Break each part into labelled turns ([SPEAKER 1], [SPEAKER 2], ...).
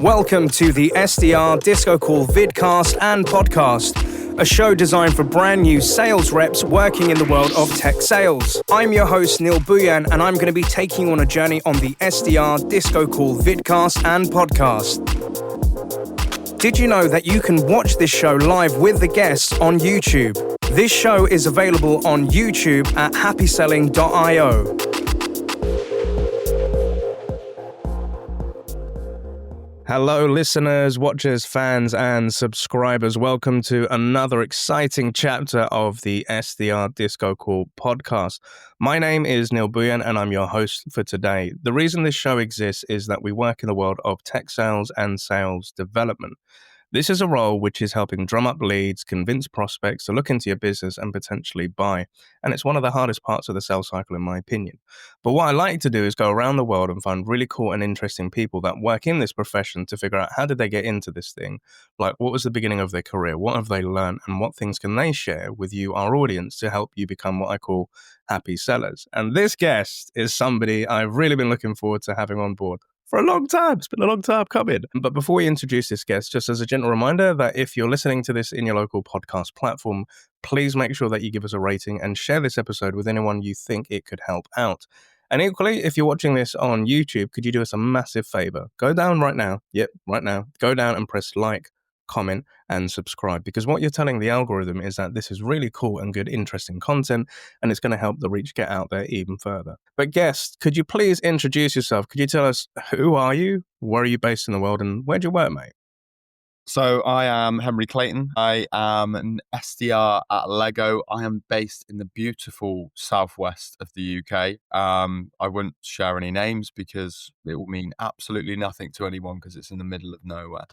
[SPEAKER 1] Welcome to the SDR DiscoCall vidcast and podcast, a show designed for brand new sales reps working in the world of tech sales. I'm your host, Bhuiyan, and I'm going to be taking you on a journey on the SDR DiscoCall vidcast and podcast. Did you know that you can watch this show live with the guests on YouTube? This show is available on YouTube at happyselling.io. Hello, listeners, watchers, fans, and subscribers. Welcome to another exciting chapter of the SDR DiscoCall podcast. My name is Bhuiyan, and I'm your host for today. The reason this show exists is that we work in the world of tech sales and sales development. This is a role which is helping drum up leads, convince prospects to look into your business and potentially buy. And it's one of the hardest parts of the sales cycle, in my opinion. But what I like to do is go around the world and find really cool and interesting people that work in this profession to figure out how did they get into this thing? Like, what was the beginning of their career? What have they learned? And what things can they share with you, our audience, to help you become what I call happy sellers? And this guest is somebody I've really been looking forward to having on board for a long time. It's been a long time coming. But before we introduce this guest, just as a gentle reminder that if you're listening to this in your local podcast platform, please make sure that you give us a rating and share this episode with anyone you think it could help out. And equally, if you're watching this on YouTube, could you do us a massive favor? Go down right now. Yep, right now. Go down and press like, comment, and subscribe, because what you're telling the algorithm is that this is really cool and good, interesting content, and it's going to help the reach get out there even further. But guest, could you please introduce yourself? Could you tell us who are you, where are you based in the world, and where do you work, mate?
[SPEAKER 2] So I am Henry Clayton. I am an SDR at Allego. I am based in the beautiful southwest of the UK. I wouldn't share any names because it will mean absolutely nothing to anyone because it's in the middle of nowhere.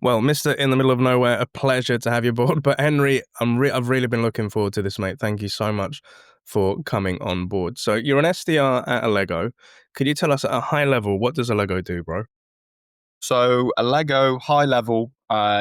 [SPEAKER 1] Well, Mr. In the Middle of Nowhere, a pleasure to have you aboard. But Henry, I've really been looking forward to this, mate. Thank you so much for coming on board. So you're an SDR at Allego. Could you tell us at a high level, what does Allego do, bro?
[SPEAKER 2] So Allego, high level,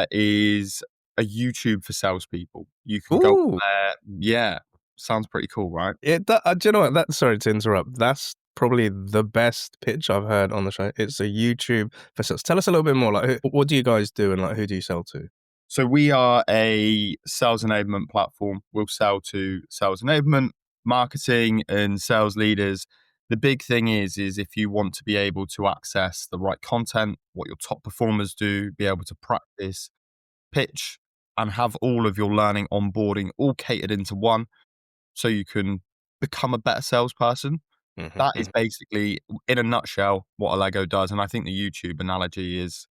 [SPEAKER 2] is a YouTube for salespeople. You can go there. Yeah, sounds pretty cool, right?
[SPEAKER 1] Do you know what? Sorry to interrupt. That's probably the best pitch I've heard on the show. It's a YouTube for sales. Tell us a little bit more. Like, what do you guys do, and like, who do you sell to?
[SPEAKER 2] So we are a sales enablement platform. We'll sell to sales enablement, marketing, and sales leaders. The big thing is if you want to be able to access the right content, what your top performers do, be able to practice, pitch, and have all of your learning onboarding all catered into one, so you can become a better salesperson. That is basically, in a nutshell, what Allego does. And I think the YouTube analogy is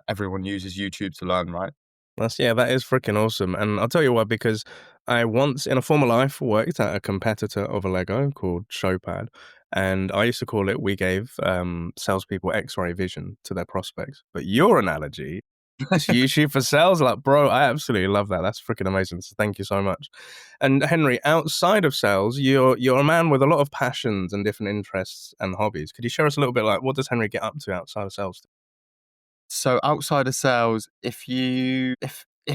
[SPEAKER 2] everyone uses YouTube to learn, right?
[SPEAKER 1] That is freaking awesome. And I'll tell you why, because I once in a former life worked at a competitor of Allego called Shoutouts. And I used to call it, we gave salespeople X-ray vision to their prospects. But your analogy is YouTube for sales. Like, bro, I absolutely love that. That's freaking amazing. So thank you so much. And Henry, outside of sales, you're a man with a lot of passions and different interests and hobbies. Could you share us a little bit, like, what does Henry get up to outside of sales?
[SPEAKER 2] So outside of sales, if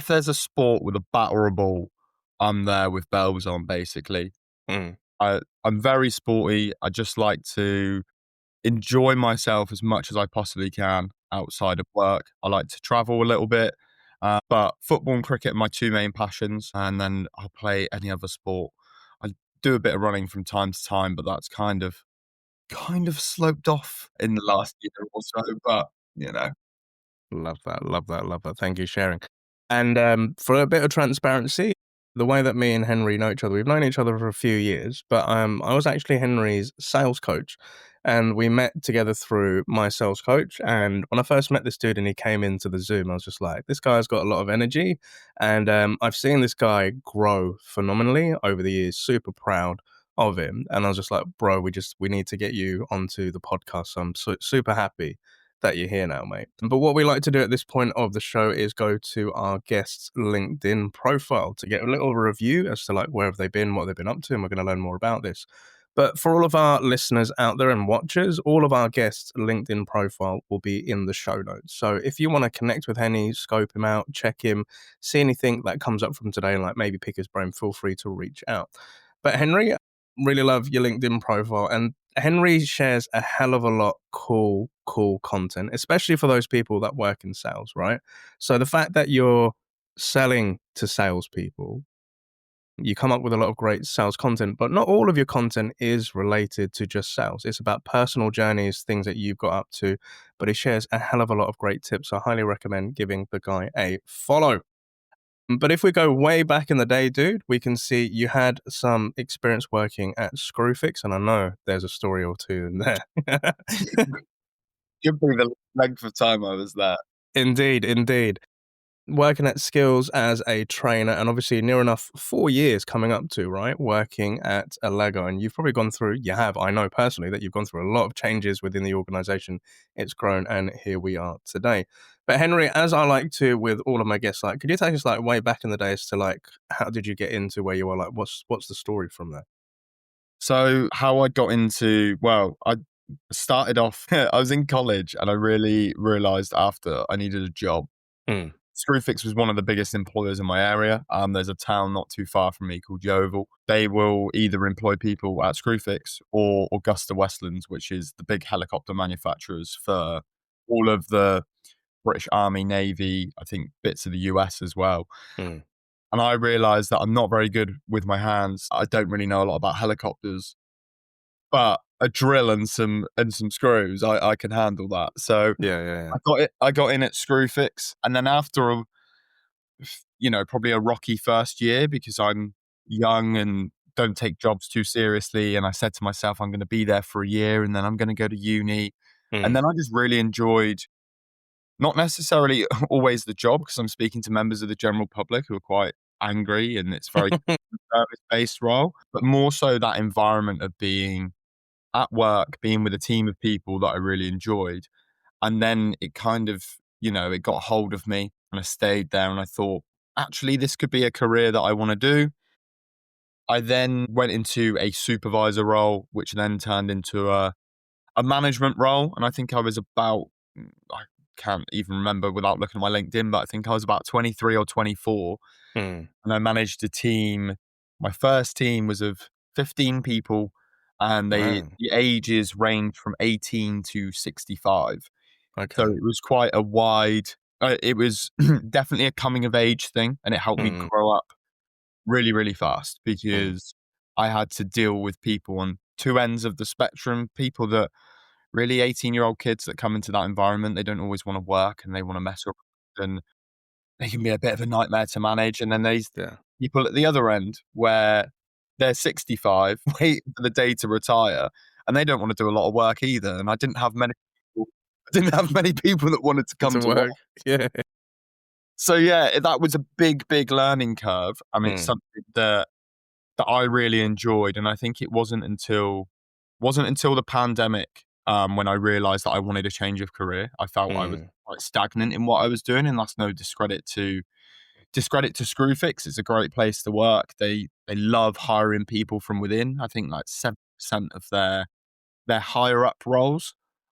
[SPEAKER 2] there's a sport with a bat or a ball, I'm there with bells on, basically. I'm very sporty. I just like to enjoy myself as much as I possibly can outside of work. I like to travel a little bit, but football and cricket are my two main passions, and then I'll play any other sport. I do a bit of running from time to time, but that's kind of sloped off in the last year or so, but you know.
[SPEAKER 1] Love that. Thank you for sharing. And for a bit of transparency, the way that me and Henry know each other, we've known each other for a few years, but I was actually Henry's sales coach, and we met together through my sales coach. And when I first met this dude and he came into the Zoom, I was just like, this guy's got a lot of energy, and I've seen this guy grow phenomenally over the years. Super proud of him, and I was just like, bro, we need to get you onto the podcast. So I'm super happy that you're here now, mate. But what we like to do at this point of the show is go to our guest's LinkedIn profile to get a little review as to like where have they been, what they've been up to, and we're going to learn more about this. But for all of our listeners out there and watchers, all of our guests' LinkedIn profile will be in the show notes. So if you want to connect with Henny, scope him out, check him, see anything that comes up from today, and like maybe pick his brain, feel free to reach out. But Henry, really love your LinkedIn profile. And Henry shares a hell of a lot cool content, especially for those people that work in sales, right? So the fact that you're selling to salespeople, you come up with a lot of great sales content, but not all of your content is related to just sales. It's about personal journeys, things that you've got up to, but he shares a hell of a lot of great tips. I highly recommend giving the guy a follow. But if we go way back in the day, dude, we can see you had some experience working at Screwfix, and I know there's a story or two in there.
[SPEAKER 2] Give me the length of time I was there.
[SPEAKER 1] Indeed. Working at Skills as a trainer, and obviously near enough 4 years coming up to, right, working at Allego. And you've probably gone through, I know personally that you've gone through a lot of changes within the organization. It's grown, and here we are today. But Henry, as I like to with all of my guests, like, could you take us like way back in the days to like, how did you get into where you are? Like, what's the story from there?
[SPEAKER 2] So how I got into, well, I started off, I was in college and I really realized after I needed a job.
[SPEAKER 1] Mm.
[SPEAKER 2] Screwfix was one of the biggest employers in my area. There's a town not too far from me called Yeovil. They will either employ people at Screwfix or Augusta Westlands, which is the big helicopter manufacturers for all of the British Army, Navy, I think bits of the US as well.
[SPEAKER 1] Mm.
[SPEAKER 2] And I realized that I'm not very good with my hands. I don't really know a lot about helicopters, but a drill and some screws, I can handle that. So
[SPEAKER 1] Yeah.
[SPEAKER 2] I got in at Screwfix, and then after probably a rocky first year because I'm young and don't take jobs too seriously, and I said to myself, I'm going to be there for a year, and then I'm going to go to uni, and
[SPEAKER 1] Mm.
[SPEAKER 2] then I just really enjoyed not necessarily always the job because I'm speaking to members of the general public who are quite angry, and it's very service based role, but more so that environment of being at work, being with a team of people that I really enjoyed. And then it kind of, it got hold of me and I stayed there and I thought, actually, this could be a career that I want to do. I then went into a supervisor role, which then turned into a management role. And I think I was about, I can't even remember without looking at my LinkedIn, but I think I was about 23 or 24.
[SPEAKER 1] Mm.
[SPEAKER 2] And I managed a team. My first team was of 15 people, and the
[SPEAKER 1] Wow.
[SPEAKER 2] ages ranged from 18 to 65. So
[SPEAKER 1] Okay.
[SPEAKER 2] it was quite a wide, it was definitely a coming of age thing, and it helped me
[SPEAKER 1] Mm.
[SPEAKER 2] grow up really, really fast
[SPEAKER 1] Mm.
[SPEAKER 2] because I had to deal with people on two ends of the spectrum, people that really 18-year-old kids that come into that environment, they don't always want to work and they want to mess up, and they can be a bit of a nightmare to manage. And then there's
[SPEAKER 1] Yeah.
[SPEAKER 2] people at the other end where they're 65, wait for the day to retire, and they don't want to do a lot of work either. And I didn't have many people that wanted to come
[SPEAKER 1] To
[SPEAKER 2] to work.
[SPEAKER 1] work. Yeah.
[SPEAKER 2] So yeah, that was a big, big learning curve. I mean, it's
[SPEAKER 1] Mm.
[SPEAKER 2] something that I really enjoyed, and I think it wasn't until the pandemic when I realized that I wanted a change of career. I felt I was
[SPEAKER 1] Mm.
[SPEAKER 2] quite stagnant in what I was doing, and that's no discredit to Screwfix. It's a great place to work. They love hiring people from within. I think like 7% of their higher up roles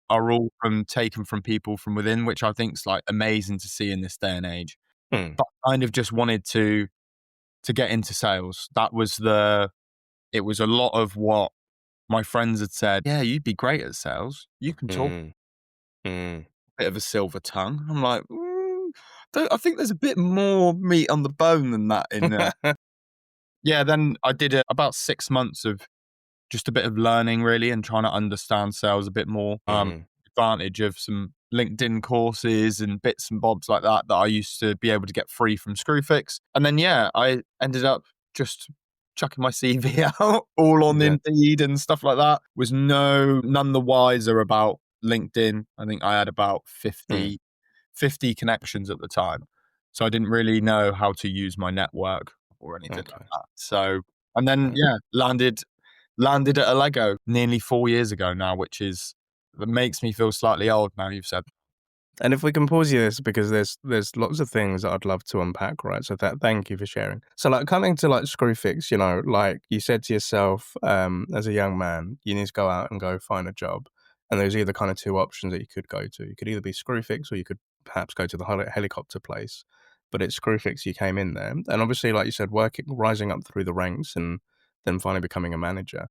[SPEAKER 2] are all taken from people from within, which I think is like amazing to see in this day and age.
[SPEAKER 1] Mm.
[SPEAKER 2] But I kind of just wanted to get into sales. It was a lot of what my friends had said. Yeah, you'd be great at sales. You can talk
[SPEAKER 1] Mm. Mm.
[SPEAKER 2] a bit of a silver tongue. I'm like, I think there's a bit more meat on the bone than that in there. Yeah, then I did about 6 months of just a bit of learning really and trying to understand sales a bit more.
[SPEAKER 1] Mm.
[SPEAKER 2] Advantage of some LinkedIn courses and bits and bobs like that I used to be able to get free from Screwfix. And then yeah, I ended up just chucking my CV out all on
[SPEAKER 1] Yeah.
[SPEAKER 2] Indeed and stuff like that. Was none the wiser about LinkedIn. I think I had about
[SPEAKER 1] Mm.
[SPEAKER 2] 50 connections at the time. So I didn't really know how to use my network or anything like
[SPEAKER 1] Okay.
[SPEAKER 2] that. So, and then,
[SPEAKER 1] Mm.
[SPEAKER 2] yeah, landed at Allego nearly 4 years ago now, that makes me feel slightly old now you've said.
[SPEAKER 1] And if we can pause you this, because there's lots of things that I'd love to unpack, right? So thank you for sharing. So like coming to like Screwfix, like you said to yourself, as a young man, you need to go out and go find a job. And there's either kind of two options that you could go to. You could either be Screwfix or you could perhaps go to the helicopter place. But it's Screwfix, you came in there. And obviously, like you said, rising up through the ranks and then finally becoming a manager.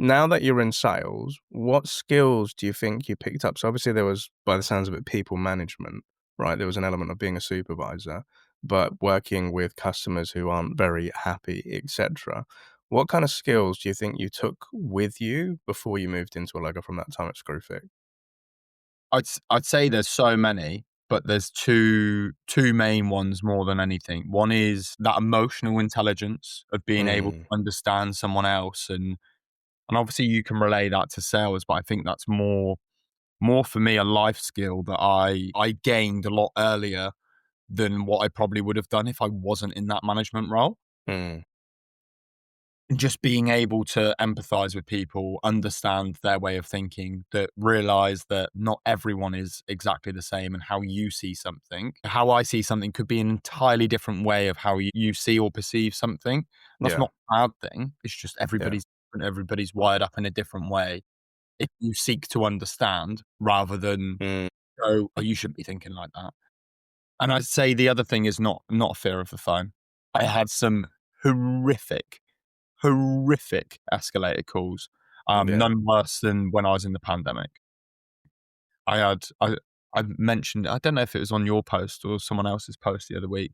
[SPEAKER 1] Now that you're in sales, what skills do you think you picked up? So obviously there was, by the sounds of it, people management, right? There was an element of being a supervisor, but working with customers who aren't very happy, etc. What kind of skills do you think you took with you before you moved into Allego from that time at Screwfix?
[SPEAKER 2] I'd say there's so many, but there's two main ones more than anything. One is that emotional intelligence of being able to
[SPEAKER 1] Mm,
[SPEAKER 2] understand someone else, and obviously you can relay that to sales, but I think that's more for me a life skill that I gained a lot earlier than what I probably would have done if I wasn't in that management role.
[SPEAKER 1] mm,
[SPEAKER 2] Just being able to empathize with people, understand their way of thinking, that realize that not everyone is exactly the same, and how you see something, how I see something could be an entirely different way of how you see or perceive something. And that's
[SPEAKER 1] yeah,
[SPEAKER 2] not a bad thing. It's just
[SPEAKER 1] yeah.
[SPEAKER 2] everybody's different, everybody's wired up in a different way. If you seek to understand rather than
[SPEAKER 1] Mm,
[SPEAKER 2] go, oh, you shouldn't be thinking like that. And I'd say the other thing is not a fear of the phone. I had some horrific escalated calls.
[SPEAKER 1] yeah.
[SPEAKER 2] None worse than when I was in the pandemic. I mentioned, I don't know if it was on your post or someone else's post the other week.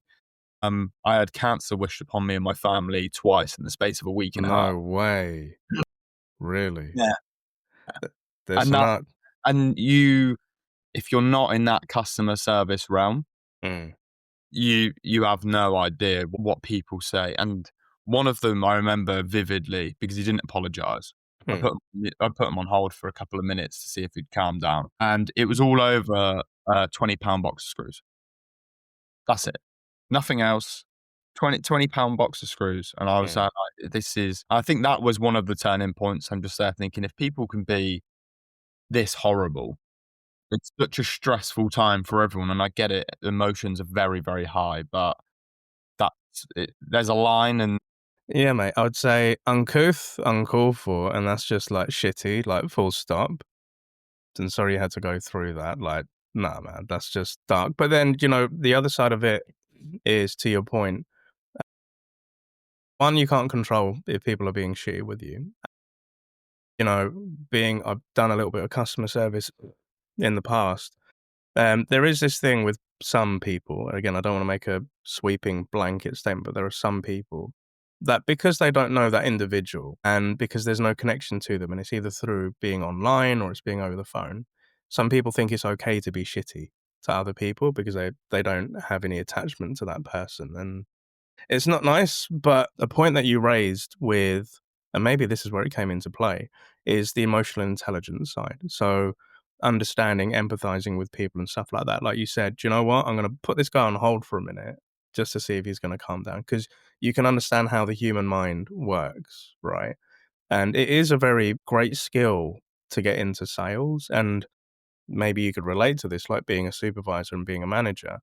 [SPEAKER 2] I had cancer wished upon me and my family twice in the space of a week and a half.
[SPEAKER 1] No way. Really?
[SPEAKER 2] Yeah.
[SPEAKER 1] There's
[SPEAKER 2] And
[SPEAKER 1] an
[SPEAKER 2] that,
[SPEAKER 1] art.
[SPEAKER 2] and if you're not in that customer service realm,
[SPEAKER 1] Mm,
[SPEAKER 2] you have no idea what people say. And one of them I remember vividly because he didn't apologize.
[SPEAKER 1] mm,
[SPEAKER 2] I put him on hold for a couple of minutes to see if he'd calm down, and it was all over a 20-pound box of screws. That's it, nothing else. 20 pound box of screws, and I was
[SPEAKER 1] mm.
[SPEAKER 2] like, "This is." I think that was one of the turning points. I'm just there thinking, if people can be this horrible, it's such a stressful time for everyone, and I get it. Emotions are very, very high, but that's it. There's a line, and
[SPEAKER 1] Yeah, mate. I would say uncouth, uncalled for, and that's just like shitty, like full stop. And sorry you had to go through that. Like, nah, man, that's just dark. But then, the other side of it is, to your point, one, you can't control if people are being shitty with you. I've done a little bit of customer service in the past. There is this thing with some people, again, I don't want to make a sweeping blanket statement, but there are some people that, because they don't know that individual and because there's no connection to them, and it's either through being online or it's being over the phone, some people think it's okay to be shitty to other people because they don't have any attachment to that person. And it's not nice, but a point that you raised with, and maybe this is where it came into play, is the emotional intelligence side. So understanding, empathizing with people and stuff like that. Like you said, do you know what? I'm going to put this guy on hold for a minute just to see if he's going to calm down, because you can understand how the human mind works, right? And it is a very great skill to get into sales. And maybe you could relate to this, like being a supervisor and being a manager.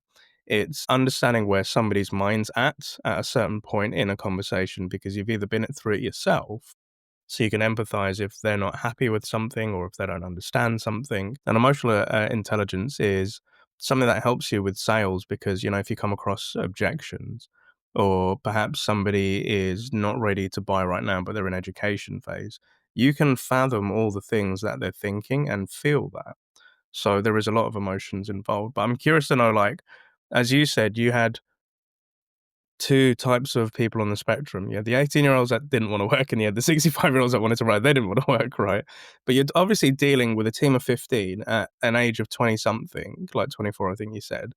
[SPEAKER 1] It's understanding where somebody's mind's at a certain point in a conversation, because you've either been through it yourself, so you can empathize if they're not happy with something or if they don't understand something. And emotional intelligence is something that helps you with sales, because, if you come across objections, or perhaps somebody is not ready to buy right now, but they're in education phase, you can fathom all the things that they're thinking and feel that. So there is a lot of emotions involved. But I'm curious to know, like, as you said, you had two types of people on the spectrum. You had the 18-year-olds that didn't want to work, and you had the 65-year-olds that wanted to write. They didn't want to work, right? But you're obviously dealing with a team of 15 at an age of 20-something, like 24, I think you said.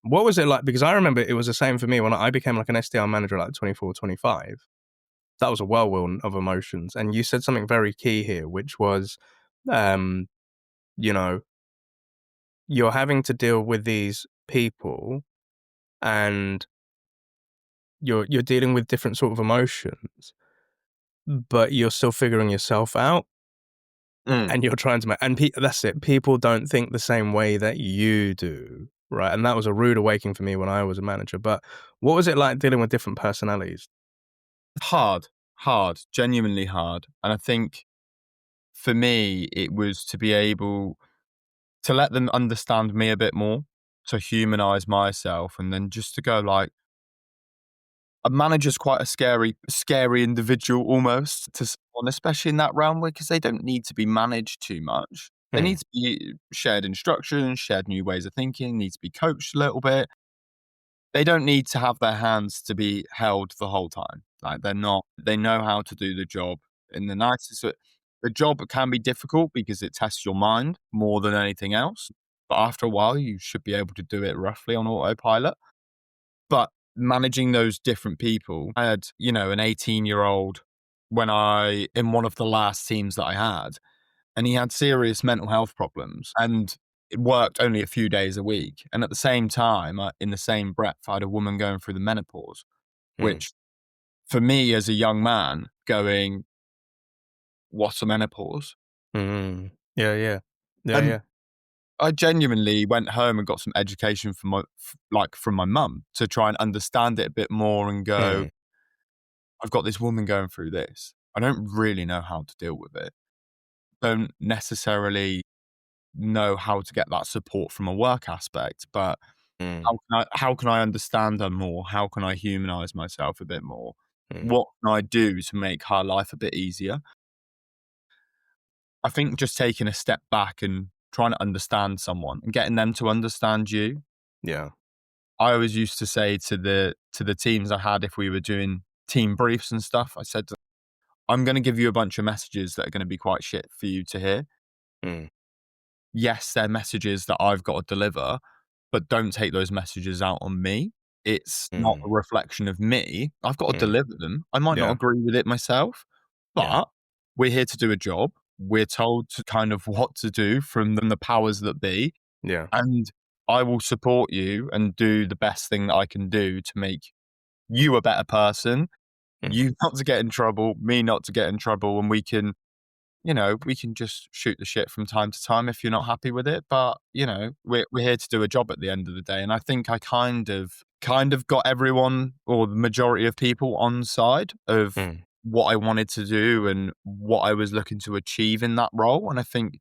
[SPEAKER 1] What was it like? Because I remember it was the same for me when I became like an SDR manager at like 24, 25. That was a whirlwind of emotions. And you said something very key here, which was, um, you know, you're having to deal with these people, and you're dealing with different sort of emotions, but you're still figuring yourself out,
[SPEAKER 2] mm,
[SPEAKER 1] and you're trying to make, and that's it. People don't think the same way that you do, right? And that was a rude awakening for me when I was a manager. But what was it like dealing with different personalities?
[SPEAKER 2] hard, genuinely hard. And I think for me, it was to be able to let them understand me a bit more, to humanize myself, and then just to go like, a manager's quite a scary individual almost to someone, especially in that realm, because they don't need to be managed too much. They need to be shared instructions, shared new ways of thinking, need to be coached a little bit. They don't need to have their hands to be held the whole time. Like they know how to do the job in the nicest way. The job can be difficult because it tests your mind more than anything else. But after a while, you should be able to do it roughly on autopilot. But managing those different people, I had, an 18-year-old in one of the last teams that I had, and he had serious mental health problems and it worked only a few days a week. And at the same time, in the same breath, I had a woman going through the menopause, which for me as a young man going, what's a menopause?
[SPEAKER 1] Yeah.
[SPEAKER 2] And I genuinely went home and got some education from my mum to try and understand it a bit more and go, I've got this woman going through this. I don't really know how to deal with it. Don't necessarily know how to get that support from a work aspect, but how can I understand her more? How can I humanize myself a bit more? What can I do to make her life a bit easier? I think just taking a step back and trying to understand someone and getting them to understand you.
[SPEAKER 1] Yeah.
[SPEAKER 2] I always used to say to the teams I had, if we were doing team briefs and stuff, I said, I'm going to give you a bunch of messages that are going to be quite shit for you to hear. Yes, they're messages that I've got to deliver, but don't take those messages out on me. It's not a reflection of me. I've got to deliver them. I might not agree with it myself, but we're here to do a job. We're told to kind of what to do from the powers that be.
[SPEAKER 1] Yeah.
[SPEAKER 2] And I will support you and do the best thing that I can do to make you a better person, you not to get in trouble, me not to get in trouble, and we can just shoot the shit from time to time if you're not happy with it. But, we're here to do a job at the end of the day. And I think I kind of got everyone or the majority of people on side of what I wanted to do and what I was looking to achieve in that role. And I think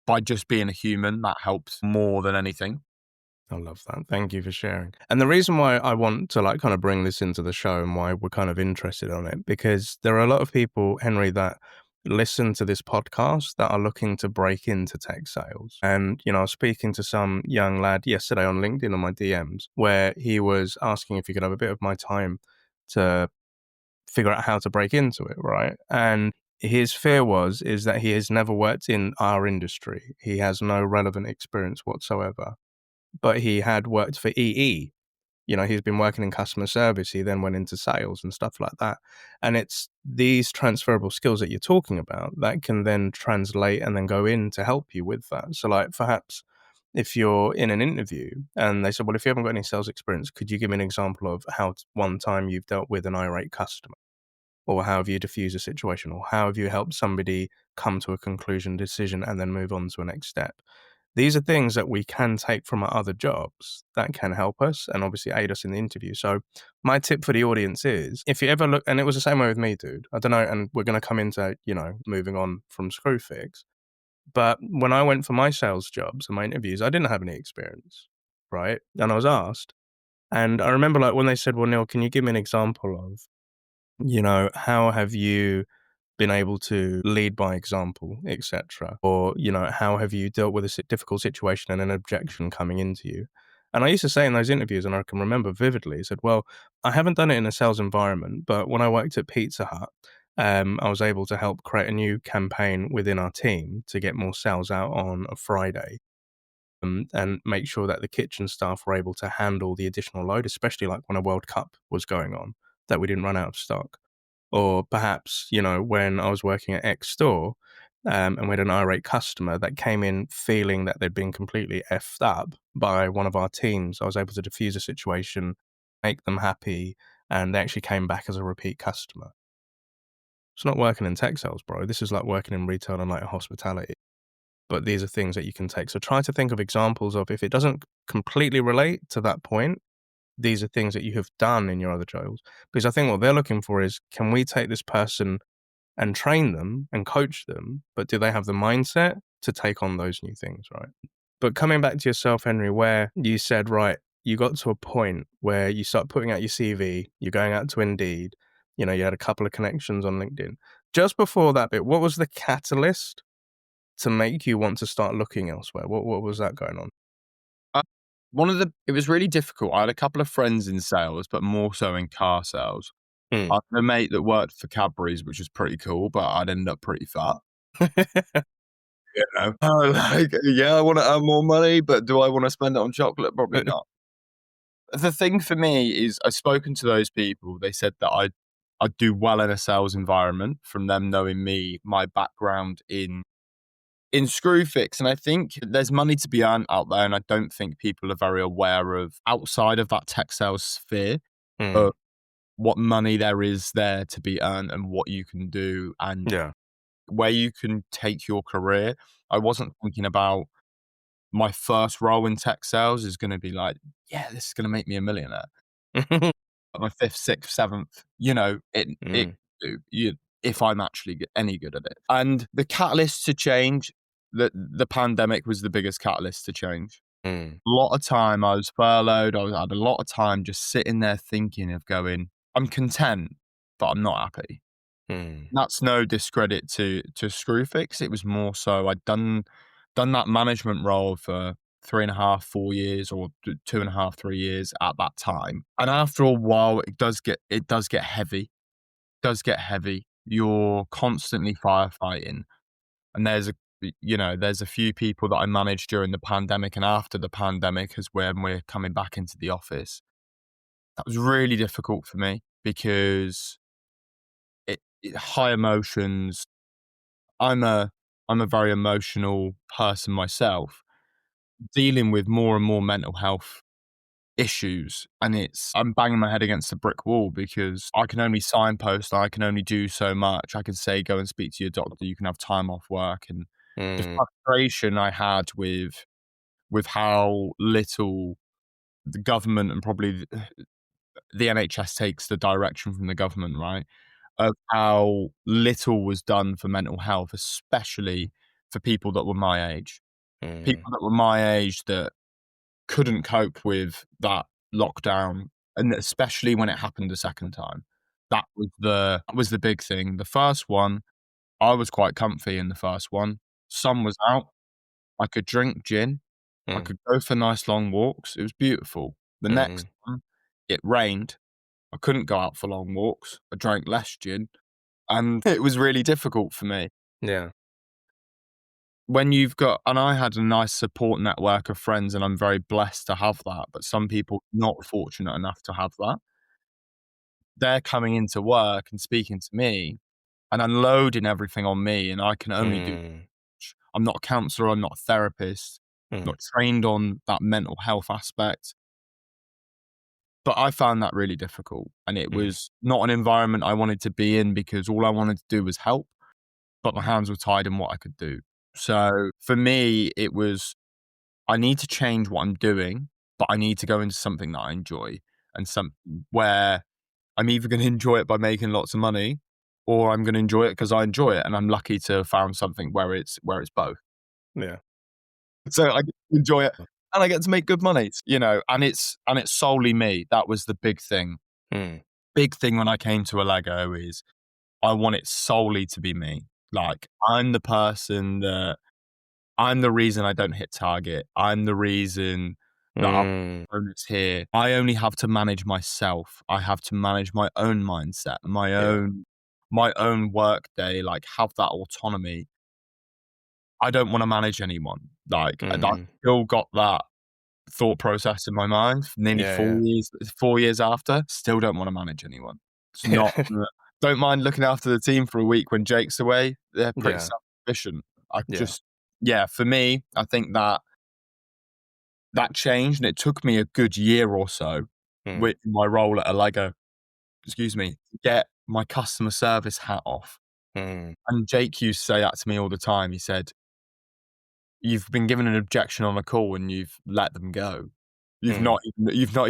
[SPEAKER 2] by just being a human, that helps more than anything.
[SPEAKER 1] I love that. Thank you for sharing. And the reason why I want to kind of bring this into the show and why we're kind of interested on it, because there are a lot of people, Henry, that listen to this podcast that are looking to break into tech sales. And, I was speaking to some young lad yesterday on LinkedIn on my DMs where he was asking if he could have a bit of my time to figure out how to break into it, right? And his fear is that he has never worked in our industry. He has no relevant experience whatsoever. But he had worked for EE. He's been working in customer service. He then went into sales and stuff like that. And it's these transferable skills that you're talking about that can then translate and then go in to help you with that. So perhaps if you're in an interview and they said, well, if you haven't got any sales experience, could you give me an example of how one time you've dealt with an irate customer? Or how have you diffused a situation? Or how have you helped somebody come to a conclusion, decision, and then move on to a next step? These are things that we can take from our other jobs that can help us and obviously aid us in the interview. So my tip for the audience is, if you ever look, and it was the same way with me, dude, I don't know, and we're going to come into, moving on from Screwfix, but when I went for my sales jobs and my interviews, I didn't have any experience, right? And I was asked, and I remember when they said, well, Neil, can you give me an example of, how have you been able to lead by example, etc.? Or, how have you dealt with a difficult situation and an objection coming into you? And I used to say in those interviews, and I can remember vividly, I said, well, I haven't done it in a sales environment, but when I worked at Pizza Hut, I was able to help create a new campaign within our team to get more sales out on a Friday. And make sure that the kitchen staff were able to handle the additional load, especially when a World Cup was going on, that we didn't run out of stock. Or perhaps, when I was working at X store and we had an irate customer that came in feeling that they'd been completely effed up by one of our teams, I was able to diffuse a situation, make them happy, and they actually came back as a repeat customer. It's not working in tech sales, bro. This is like working in retail and hospitality. But these are things that you can take. So try to think of examples of, if it doesn't completely relate to that point, these are things that you have done in your other jobs. Because I think what they're looking for is, can we take this person and train them and coach them, but do they have the mindset to take on those new things, right? But coming back to yourself, Henry, where you said, right, you got to a point where you start putting out your CV, you're going out to Indeed, you had a couple of connections on LinkedIn. Just before that bit, what was the catalyst to make you want to start looking elsewhere? What was that going on?
[SPEAKER 2] Uh, it was really difficult. I had a couple of friends in sales, but more so in car sales. I had a mate that worked for Cadbury's, which was pretty cool, but I'd ended up pretty fat. Yeah, I want to earn more money, but do I want to spend it on chocolate? Probably not. The thing for me is I've spoken to those people. They said that I'd do well in a sales environment from them knowing me, my background in Screwfix. And I think there's money to be earned out there. And I don't think people are very aware of outside of that tech sales sphere of what money there is there to be earned and what you can do and where you can take your career. I wasn't thinking about my first role in tech sales is going to be like, yeah, this is going to make me a millionaire. My fifth, sixth, seventh, if I'm actually any good at it. And the catalyst to change, the pandemic was the biggest catalyst to change. A lot of time I was furloughed. I had a lot of time just sitting there thinking of going, I'm content, but I'm not happy. That's no discredit to Screwfix. It was more so I'd done that management role for 3.5, 4 years, or 2.5, 3 years at that time. And after a while, it does get heavy. It does get heavy. You're constantly firefighting, and there's a few people that I managed during the pandemic and after the pandemic, is when we're coming back into the office. That was really difficult for me because high emotions. I'm a very emotional person myself, dealing with more and more mental health issues, and I'm banging my head against a brick wall because I can only signpost, I can only do so much. I can say, go and speak to your doctor, you can have time off work, and the frustration I had with how little the government and probably the NHS takes the direction from the government, right? Of how little was done for mental health, especially for people that were my age. People that were my age that couldn't cope with that lockdown, and especially when it happened a second time. That was the big thing. The first one, I was quite comfy in the first one. Sun was out. I could drink gin. I could go for nice long walks. It was beautiful. The next one, it rained. I couldn't go out for long walks. I drank less gin, and it was really difficult for me.
[SPEAKER 1] Yeah.
[SPEAKER 2] And I had a nice support network of friends, and I'm very blessed to have that, but some people not fortunate enough to have that. They're coming into work and speaking to me and unloading everything on me, and I can only do. I'm not a counselor, I'm not a therapist, not trained on that mental health aspect. But I found that really difficult, and it was not an environment I wanted to be in because all I wanted to do was help, but my hands were tied in what I could do. So for me, it was, I need to change what I'm doing, but I need to go into something that I enjoy, and something where I'm either going to enjoy it by making lots of money, or I'm going to enjoy it because I enjoy it. And I'm lucky to have found something where it's both.
[SPEAKER 1] Yeah.
[SPEAKER 2] So I get to enjoy it and I get to make good money, and it's solely me. That was the big thing. Big thing when I came to Allego is I want it solely to be me. Like, I'm the person that I'm the reason I don't hit target. I'm the reason that our bonus here. I only have to manage myself. I have to manage my own mindset, my own work day, like have that autonomy. I don't want to manage anyone. Like, I still got that thought process in my mind. Nearly 4 years after, still don't want to manage anyone. It's not. Don't mind looking after the team for a week when Jake's away. They're pretty self-sufficient. For me, I think that changed, and it took me a good year or so with my role at Allego, to get my customer service hat off. And Jake used to say that to me all the time. He said, "You've been given an objection on a call and you've let them go. You've not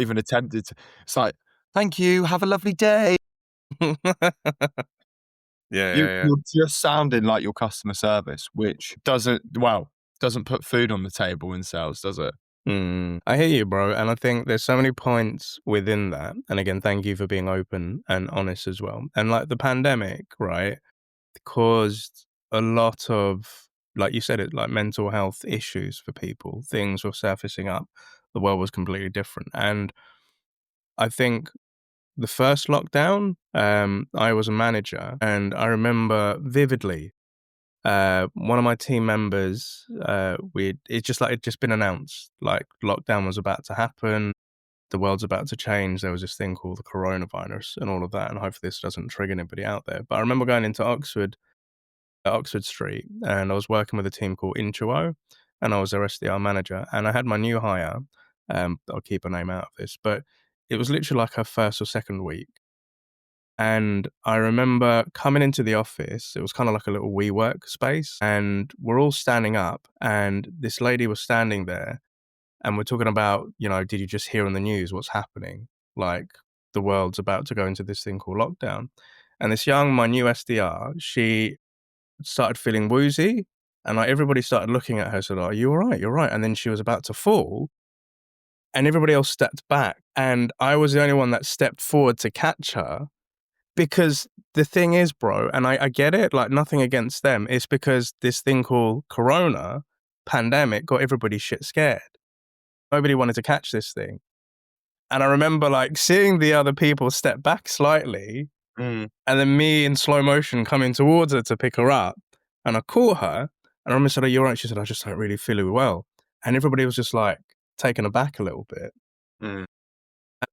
[SPEAKER 2] even attempted to." It's like, thank you, have a lovely day. You're just sounding like your customer service, which doesn't put food on the table in sales, does it?
[SPEAKER 1] I hear you, bro. And I think there's so many points within that. And again, thank you for being open and honest as well. And like the pandemic, right, caused a lot of, like you said, it like mental health issues for people. Things were surfacing up. The world was completely different. And I think the first lockdown, I was a manager, and I remember vividly one of my team members, it'd just been announced, like lockdown was about to happen, the world's about to change. There was this thing called the coronavirus and all of that, and hopefully this doesn't trigger anybody out there. But I remember going into Oxford Street, and I was working with a team called Intuo, and I was their SDR manager, and I had my new hire. I'll keep her name out of this, but it was literally like her first or second week. And I remember coming into the office, it was kind of like a little WeWork space, and we're all standing up, and this lady was standing there, and we're talking about, did you just hear on the news what's happening? Like, the world's about to go into this thing called lockdown. And my new SDR, she started feeling woozy, and like everybody started looking at her, said, "Are you all right? You're right." And then she was about to fall, and everybody else stepped back, and I was the only one that stepped forward to catch her. Because the thing is, bro, and I get it, like nothing against them, it's because this thing called Corona pandemic got everybody shit scared. Nobody wanted to catch this thing. And I remember like seeing the other people step back slightly, and then me in slow motion coming towards her to pick her up. And I caught her, and I remember said, "Are you all right?" She said, "I just don't really feel it well." And everybody was just like taken aback a little bit.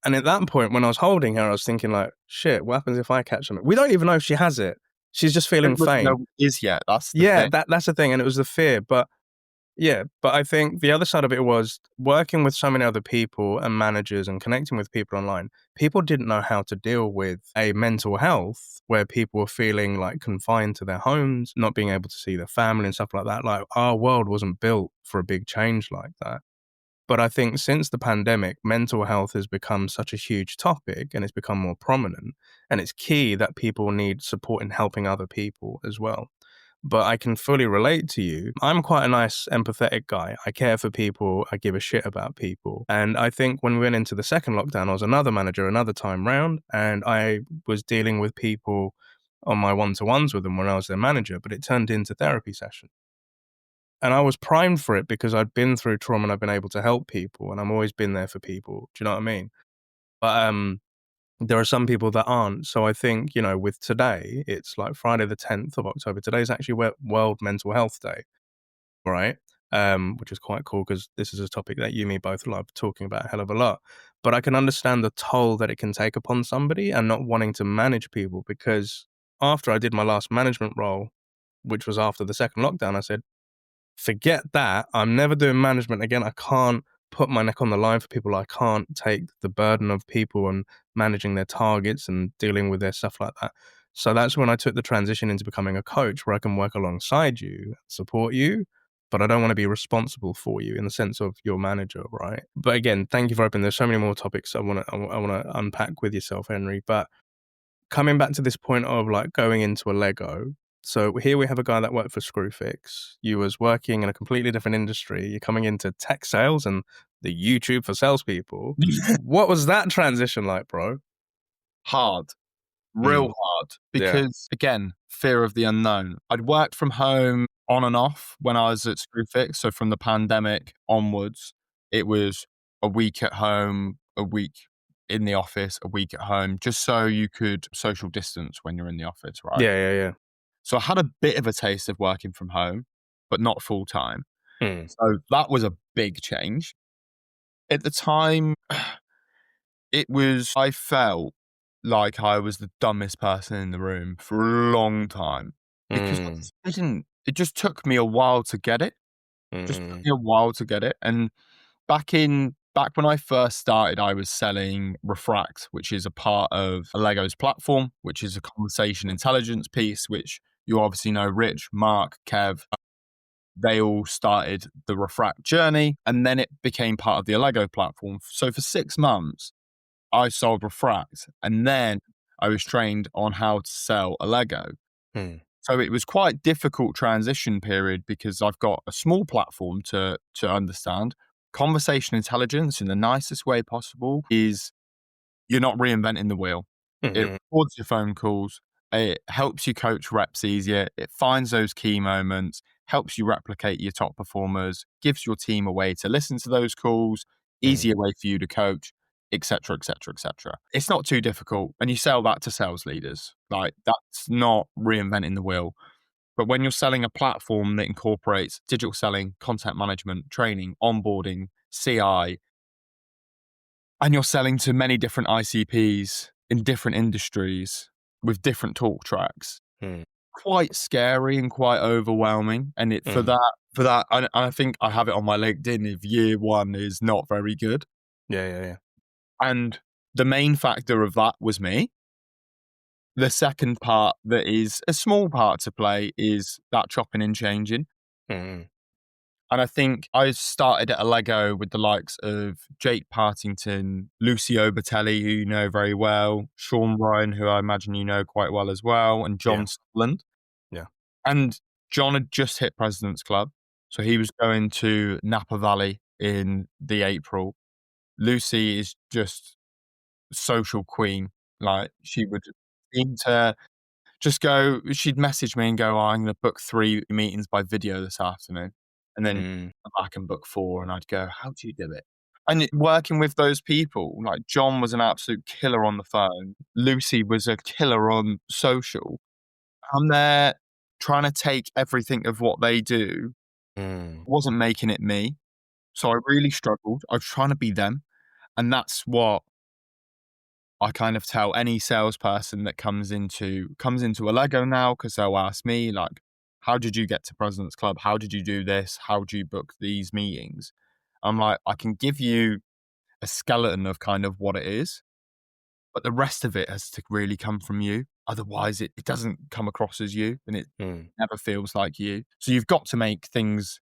[SPEAKER 1] And at that point, when I was holding her, I was thinking like, shit, what happens if I catch something? We don't even know if she has it. She's just feeling faint.
[SPEAKER 2] No, is yet. That's the
[SPEAKER 1] yeah,
[SPEAKER 2] thing.
[SPEAKER 1] that's the thing. And it was the fear. But I think the other side of it was working with so many other people and managers and connecting with people online. People didn't know how to deal with a mental health where people were feeling like confined to their homes, not being able to see their family and stuff like that. Like our world wasn't built for a big change like that. But I think since the pandemic, mental health has become such a huge topic and it's become more prominent. And it's key that people need support in helping other people as well. But I can fully relate to you. I'm quite a nice, empathetic guy. I care for people. I give a shit about people. And I think when we went into the second lockdown, I was another manager another time round, and I was dealing with people on my one-to-ones with them when I was their manager, but it turned into therapy sessions. And I was primed for it because I'd been through trauma and I've been able to help people, and I've always been there for people. Do you know what I mean? But there are some people that aren't. So I think, with today, it's like Friday the 10th of October. Today's actually World Mental Health Day, right? Which is quite cool because this is a topic that you and me both love talking about a hell of a lot. But I can understand the toll that it can take upon somebody and not wanting to manage people, because after I did my last management role, which was after the second lockdown, I said, forget that. I'm never doing management again. I can't put my neck on the line for people. I can't take the burden of people and managing their targets and dealing with their stuff like that. So that's when I took the transition into becoming a coach, where I can work alongside you, support you, but I don't want to be responsible for you in the sense of your manager, right? But again, thank you for opening. There's so many more topics I want to unpack with yourself, Henry. But coming back to this point of like going into Allego, so here we have a guy that worked for Screwfix. You was working in a completely different industry. You're coming into tech sales and the YouTube for salespeople. What was that transition like, bro?
[SPEAKER 2] Hard. Real hard. Because, again, fear of the unknown. I'd worked from home on and off when I was at Screwfix. So from the pandemic onwards, it was a week at home, a week in the office, a week at home, just so you could social distance when you're in the office, right?
[SPEAKER 1] Yeah.
[SPEAKER 2] So I had a bit of a taste of working from home, but not full time. So that was a big change. At the time, I felt like I was the dumbest person in the room for a long time, because it just took me a while to get it. Just took me a while to get it. And back when I first started, I was selling Refract, which is a part of Allego's platform, which is a conversation intelligence piece, which you obviously know Rich, Mark, Kev. They all started the Refract journey, and then it became part of the Allego platform. So for 6 months, I sold Refract, and then I was trained on how to sell Allego. So it was quite difficult transition period, because I've got a small platform to understand, conversation intelligence in the nicest way possible is you're not reinventing the wheel. It records your phone calls. It helps you coach reps easier. It finds those key moments, helps you replicate your top performers, gives your team a way to listen to those calls, easier way for you to coach, etc., etc., etc. It's not too difficult. And you sell that to sales leaders. Like, that's not reinventing the wheel. But when you're selling a platform that incorporates digital selling, content management, training, onboarding, CI, and you're selling to many different ICPs in different industries with different talk tracks, quite scary and quite overwhelming. And for that, I think I have it on my LinkedIn, if year one is not very good.
[SPEAKER 1] Yeah.
[SPEAKER 2] And the main factor of that was me. The second part, that is a small part to play, is that chopping and changing. And I think I started at Allego with the likes of Jake Partington, Lucio Batelli, who you know very well, Sean Ryan, who I imagine you know quite well as well, and John Sutherland.
[SPEAKER 1] Yeah.
[SPEAKER 2] And John had just hit President's Club. So he was going to Napa Valley in the April. Lucy is just social queen. Like, she would seem to just go, she'd message me and go, I'm going to book 3 meetings by video this afternoon. And then I can book 4. And I'd go, how do you do it? And working with those people, like John was an absolute killer on the phone. Lucy was a killer on social. I'm there trying to take everything of what they do. Wasn't making it me. So I really struggled. I was trying to be them. And that's what I kind of tell any salesperson that comes into Allego now, because they'll ask me, like, how did you get to President's Club? How did you do this? How do you book these meetings? I'm like, I can give you a skeleton of kind of what it is, but the rest of it has to really come from you. Otherwise, it doesn't come across as you, and it never feels like you. So you've got to make things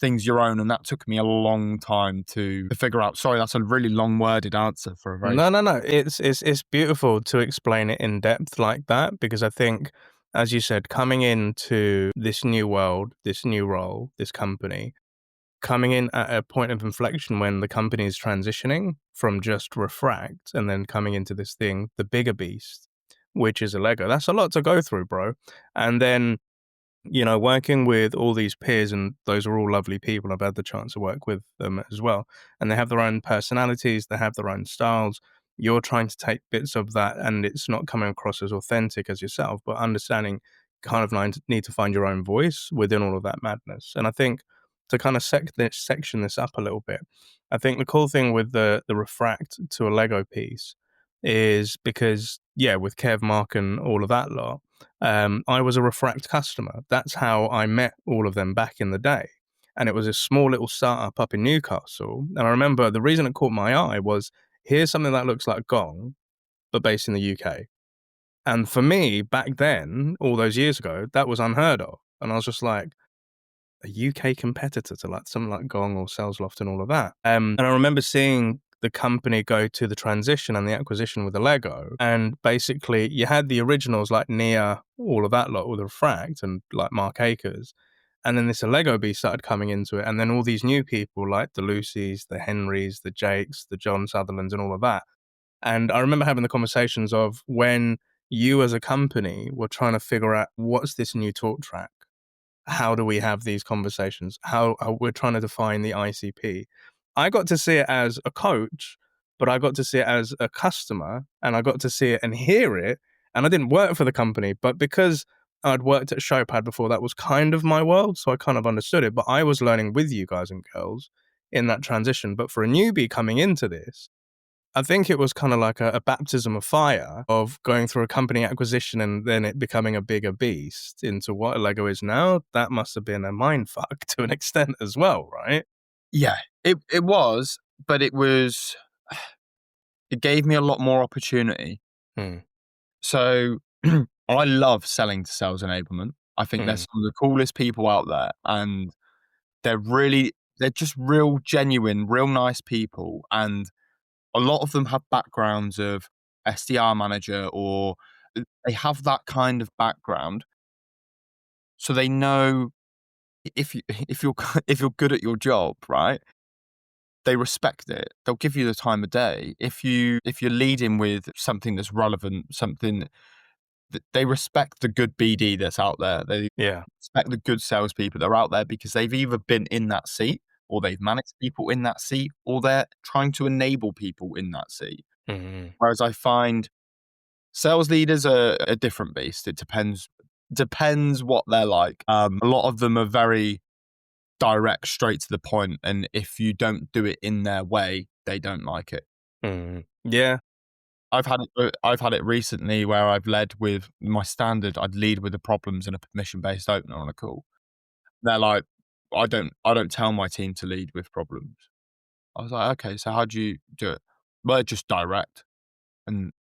[SPEAKER 2] your own, and that took me a long time to figure out. Sorry, that's a really long-worded answer for a very...
[SPEAKER 1] No. It's beautiful to explain it in depth like that, because I think, as you said, coming into this new world, this new role, this company, coming in at a point of inflection when the company is transitioning from just Refract and then coming into this thing, the bigger beast, which is Allego. That's a lot to go through, bro. And then, working with all these peers, and those are all lovely people. I've had the chance to work with them as well. And they have their own personalities, they have their own styles. You're trying to take bits of that, and it's not coming across as authentic as yourself, but understanding kind of need to find your own voice within all of that madness. And I think to kind of section this up a little bit, I think the cool thing with the Refract to Allego piece is because, with Kev, Mark, and all of that lot, I was a Refract customer. That's how I met all of them back in the day. And it was a small little startup up in Newcastle. And I remember the reason it caught my eye was, here's something that looks like Gong, but based in the UK. And for me, back then, all those years ago, that was unheard of. And I was just like, a UK competitor to like something like Gong or SalesLoft and all of that. And I remember seeing the company go to the transition and the acquisition with Allego, and basically you had the originals like Nia, all of that lot with Refract, and like Mark Akers, and then this Allego beast started coming into it, and then all these new people like the Lucys, the Henrys, the Jakes, the John Sutherlands, and all of that. And I remember having the conversations of when you as a company were trying to figure out, what's this new talk track? How do we have these conversations? How we're trying to define the ICP. I got to see it as a coach, but I got to see it as a customer, and I got to see it and hear it. And I didn't work for the company, but because I'd worked at Showpad before, that was kind of my world, so I kind of understood it. But I was learning with you guys and girls in that transition. But for a newbie coming into this, I think it was kind of like a baptism of fire of going through a company acquisition and then it becoming a bigger beast into what Allego is now. That must have been a mind fuck to an extent as well, right?
[SPEAKER 2] Yeah, it was, but it gave me a lot more opportunity. So I love selling to sales enablement. I think they're some of the coolest people out there, and they're just real genuine, real nice people. And a lot of them have backgrounds of SDR manager, or they have that kind of background. So they know if you're good at your job, right? they respect it. They'll give you the time of day. If you're leading with something that's relevant, something that they respect the good BD that's out there. They respect the good salespeople that are out there because they've either been in that seat, or they've managed people in that seat, or they're trying to enable people in that seat.
[SPEAKER 1] Mm-hmm.
[SPEAKER 2] Whereas I find sales leaders are a different beast. It depends what they're like. A lot of them are very direct, straight to the point, and if you don't do it in their way, they don't like it.
[SPEAKER 1] Mm-hmm. Yeah.
[SPEAKER 2] I've had it recently where I've led with my standard. I'd lead with the problems in a permission-based opener on a call. They're like, I don't tell my team to lead with problems. I was like, okay, so how do you do it? Well, just direct. And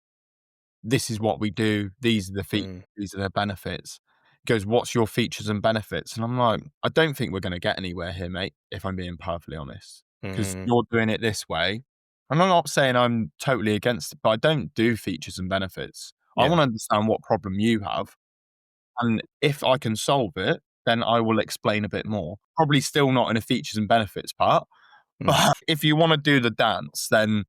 [SPEAKER 2] this is what we do. These are the features. These are the benefits. He goes, what's your features and benefits? And I'm like, I don't think we're going to get anywhere here, mate, if I'm being perfectly honest. Because you're doing it this way. And I'm not saying I'm totally against it, but I don't do features and benefits. I want to understand what problem you have. And if I can solve it, then I will explain a bit more. Probably still not in a features and benefits part. But if you want to do the dance, then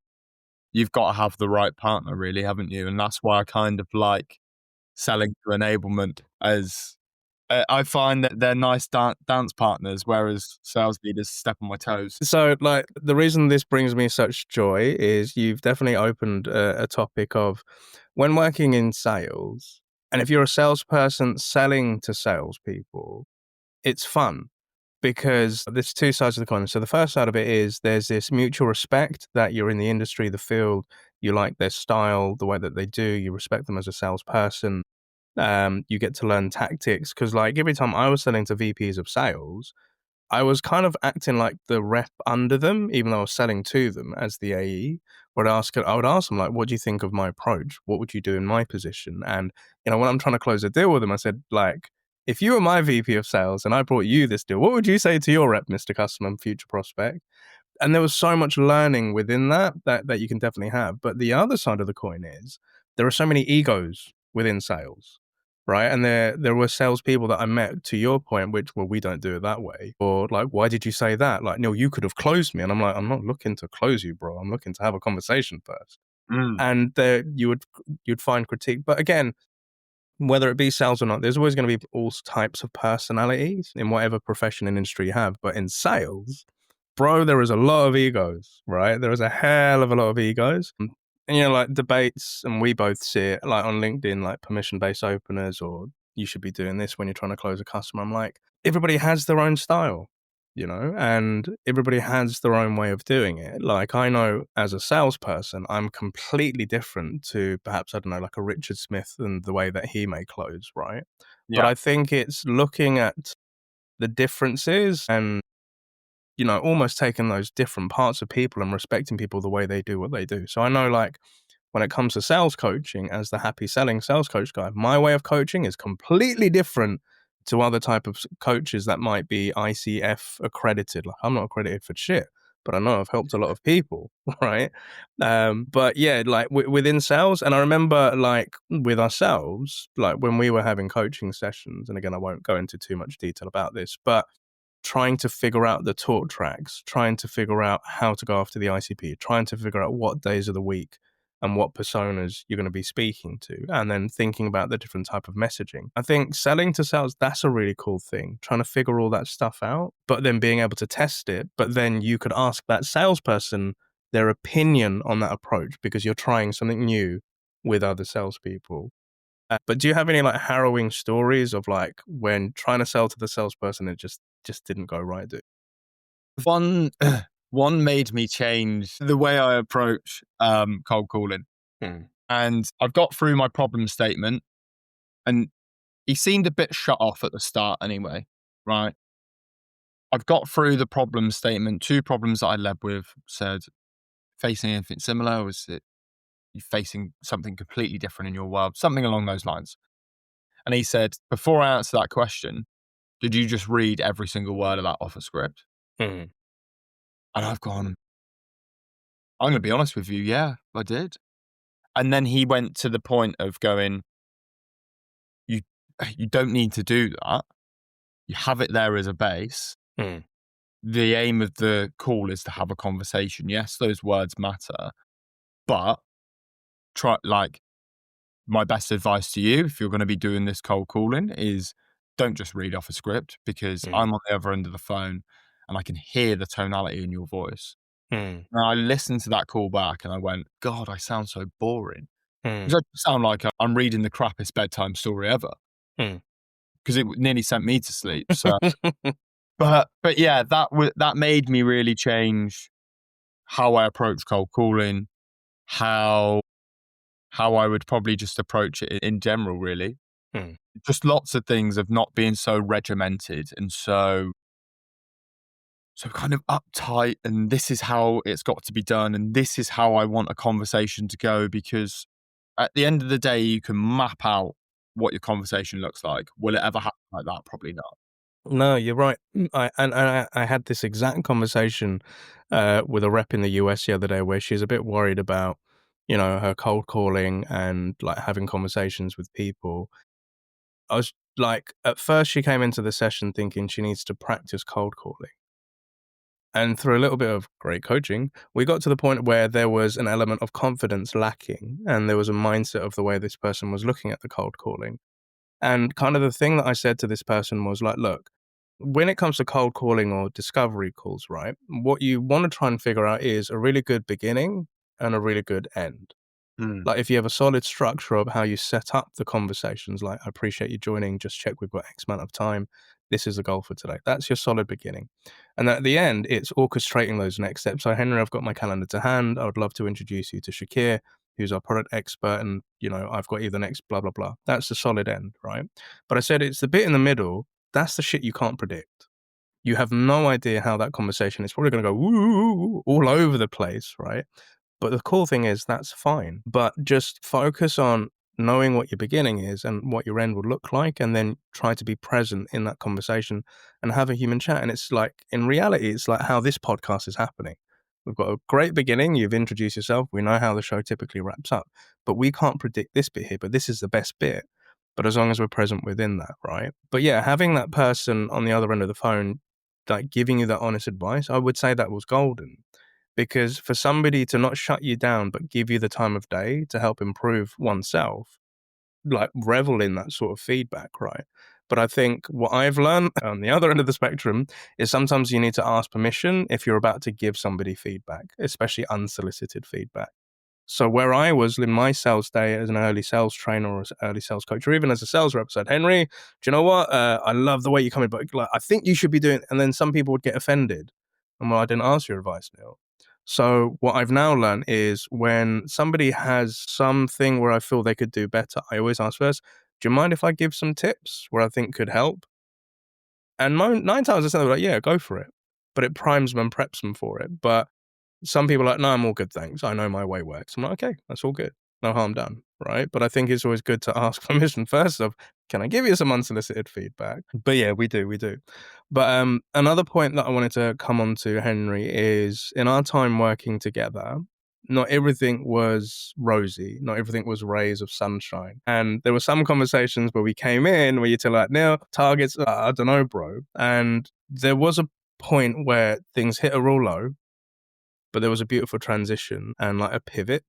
[SPEAKER 2] you've got to have the right partner, really, haven't you? And that's why I kind of like selling to enablement, as I find that they're nice dance partners, whereas sales leaders step on my toes.
[SPEAKER 1] So, like, the reason this brings me such joy is you've definitely opened a topic of when working in sales, and if you're a salesperson selling to salespeople, it's fun because there's two sides of the coin. So the first side of it is there's this mutual respect that you're in the industry, the field, you like their style, the way that they do, you respect them as a salesperson. You get to learn tactics because, like, every time I was selling to VPs of sales, I was kind of acting like the rep under them, even though I was selling to them as the AE. I would ask them, like, what do you think of my approach? What would you do in my position? And, when I'm trying to close a deal with them, I said, like, if you were my VP of sales and I brought you this deal, what would you say to your rep, Mr. Customer and future prospect? And there was so much learning within that you can definitely have. But the other side of the coin is there are so many egos within sales, right? And there were salespeople that I met, to your point, which, well, we don't do it that way. Or like, why did you say that? Like, Neil, you could have closed me. And I'm like, I'm not looking to close you, bro. I'm looking to have a conversation first. And you'd find critique. But again, whether it be sales or not, there's always going to be all types of personalities in whatever profession and industry you have. But in sales, bro, there is a lot of egos, right? There is a hell of a lot of egos. And, like debates, and we both see it like on LinkedIn, like permission-based openers, or you should be doing this when you're trying to close a customer. I'm like, everybody has their own style, and everybody has their own way of doing it. Like, I know as a salesperson, I'm completely different to perhaps, I don't know, like a Richard Smith and the way that he may close, right? Yeah. But I think it's looking at the differences and, almost taking those different parts of people and respecting people the way they do what they do. So I know, like, when it comes to sales coaching, as the happy selling sales coach guy, my way of coaching is completely different to other type of coaches that might be ICF accredited. Like, I'm not accredited for shit, but I know I've helped a lot of people, right? But yeah, like within sales, and I remember like with ourselves, like when we were having coaching sessions, and again, I won't go into too much detail about this, but trying to figure out the talk tracks, trying to figure out how to go after the ICP, trying to figure out what days of the week and what personas you're going to be speaking to, and then thinking about the different type of messaging. I think selling to sales, that's a really cool thing, trying to figure all that stuff out, but then being able to test it. But then you could ask that salesperson their opinion on that approach because you're trying something new with other salespeople. But do you have any like harrowing stories of like when trying to sell to the salesperson, it just didn't go right, dude?
[SPEAKER 2] One made me change the way I approach cold calling. And I've got through my problem statement, and he seemed a bit shut off at the start anyway, right? I've got through the problem statement. 2 problems that I led with said, facing anything similar? Or was it you facing something completely different in your world? Something along those lines. And he said, before I answer that question, did you just read every single word of that offer script? And I've gone, I'm going to be honest with you. Yeah, I did. And then he went to the point of going, you don't need to do that. You have it there as a base. the aim of the call is to have a conversation. Yes, those words matter, but my best advice to you, if you're going to be doing this cold calling, is don't just read off a script, because I'm on the other end of the phone and I can hear the tonality in your voice. And I listened to that call back and I went, God, I sound so boring. Because I sound like I'm reading the crappiest bedtime story ever. Because it nearly sent me to sleep. So, but yeah, that made me really change how I approach cold calling, how I would probably just approach it in general, really. Just lots of things of not being so regimented and so kind of uptight, and this is how it's got to be done, and this is how I want a conversation to go, because at the end of the day, you can map out what your conversation looks like. Will it ever happen like that? Probably not.
[SPEAKER 1] No, you're right. I had this exact conversation with a rep in the US the other day, where she's a bit worried about, her cold calling and like having conversations with people. I was like, at first she came into the session thinking she needs to practice cold calling. And through a little bit of great coaching, we got to the point where there was an element of confidence lacking, and there was a mindset of the way this person was looking at the cold calling. And kind of the thing that I said to this person was like, look, when it comes to cold calling or discovery calls, right, what you want to try and figure out is a really good beginning and a really good end. Like if you have a solid structure of how you set up the conversations, like, I appreciate you joining, just check we've got X amount of time. This is the goal for today. That's your solid beginning. And at the end, it's orchestrating those next steps. So Henry, I've got my calendar to hand. I would love to introduce you to Shakir, who's our product expert. And, I've got you the next blah, blah, blah. That's the solid end, right? But I said it's the bit in the middle. That's the shit you can't predict. You have no idea how that conversation is probably going to go woo, all over the place, right? But the cool thing is that's fine. But just focus on knowing what your beginning is and what your end would look like, and then try to be present in that conversation and have a human chat. And it's like, in reality, it's like how this podcast is happening. We've got a great beginning. You've introduced yourself. We know how the show typically wraps up, but we can't predict this bit here, but this is the best bit. But as long as we're present within that, right? But yeah, having that person on the other end of the phone, like giving you that honest advice, I would say that was golden. Because for somebody to not shut you down, but give you the time of day to help improve oneself, like revel in that sort of feedback, right? But I think what I've learned on the other end of the spectrum is sometimes you need to ask permission if you're about to give somebody feedback, especially unsolicited feedback. So where I was in my sales day as an early sales trainer or as an early sales coach, or even as a sales rep, said, Henry, do you know what? I love the way you come in, but like, I think you should be doing, and then some people would get offended. And well, I didn't ask your advice, Neil. So what I've now learned is when somebody has something where I feel they could do better, I always ask first, do you mind if I give some tips where I think could help? And 9 times out of 10, they're like, yeah, go for it. But it primes them and preps them for it. But some people are like, no, I'm all good, thanks. I know my way works. I'm like, okay, that's all good. No harm done, right? But I think it's always good to ask permission first of, can I give you some unsolicited feedback? But yeah, we do. But another point that I wanted to come on to, Henry, is in our time working together, not everything was rosy. Not everything was rays of sunshine. And there were some conversations where we came in where you're like, no, targets, I don't know, bro. And there was a point where things hit a real low, but there was a beautiful transition and like a pivot,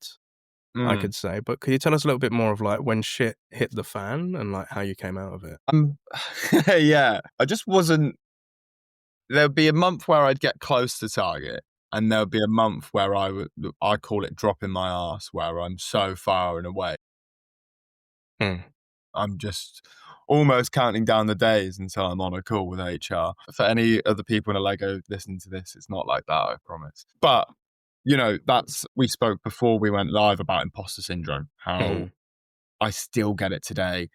[SPEAKER 1] I could say. But could you tell us a little bit more of like when shit hit the fan and like how you came out of it?
[SPEAKER 2] Yeah, I just wasn't. There'd be a month where I'd get close to target, and there'd be a month where I call it dropping my ass, where I'm so far and away. I'm just almost counting down the days until I'm on a call with HR. For any other people in Allego listening to this, it's not like that, I promise. But, we spoke before we went live about imposter syndrome, how I still get it today.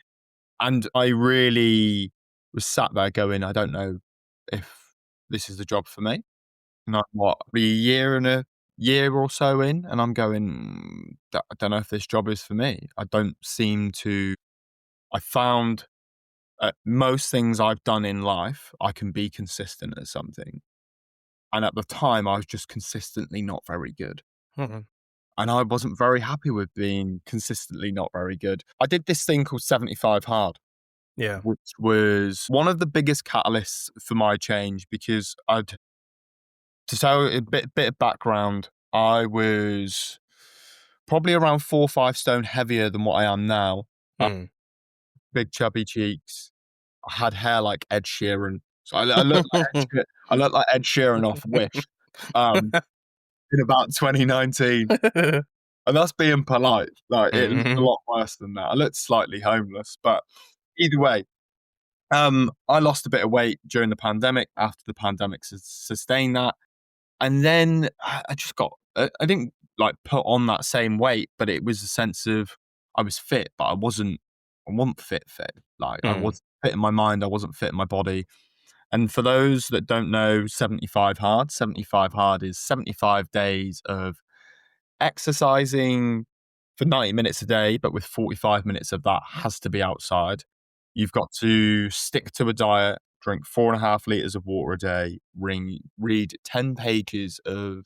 [SPEAKER 2] And I really was sat there going, I don't know if this is the job for me. And I'm a year or so in, and I'm going, I don't know if this job is for me. I found most things I've done in life, I can be consistent at something. And at the time, I was just consistently not very good. And I wasn't very happy with being consistently not very good. I did this thing called 75 Hard.
[SPEAKER 1] Yeah.
[SPEAKER 2] Which was one of the biggest catalysts for my change, because To tell a bit of background, I was probably around 4 or 5 stone heavier than what I am now. Big chubby cheeks. I had hair like Ed Sheeran. So I look like Ed Sheeran. I look like Ed Sheeran off Wish in about 2019. And that's being polite. Like, it looked a lot worse than that. I looked slightly homeless, but either way, I lost a bit of weight during the pandemic, after the pandemic sustained that. And then I just got, I didn't like put on that same weight, but it was a sense of I was fit, but I wasn't fit. Like, I wasn't fit in my mind, I wasn't fit in my body. And for those that don't know 75 hard is 75 days of exercising for 90 minutes a day, but with 45 minutes of that has to be outside. You've got to stick to a diet, drink 4.5 liters of water a day, read 10 pages of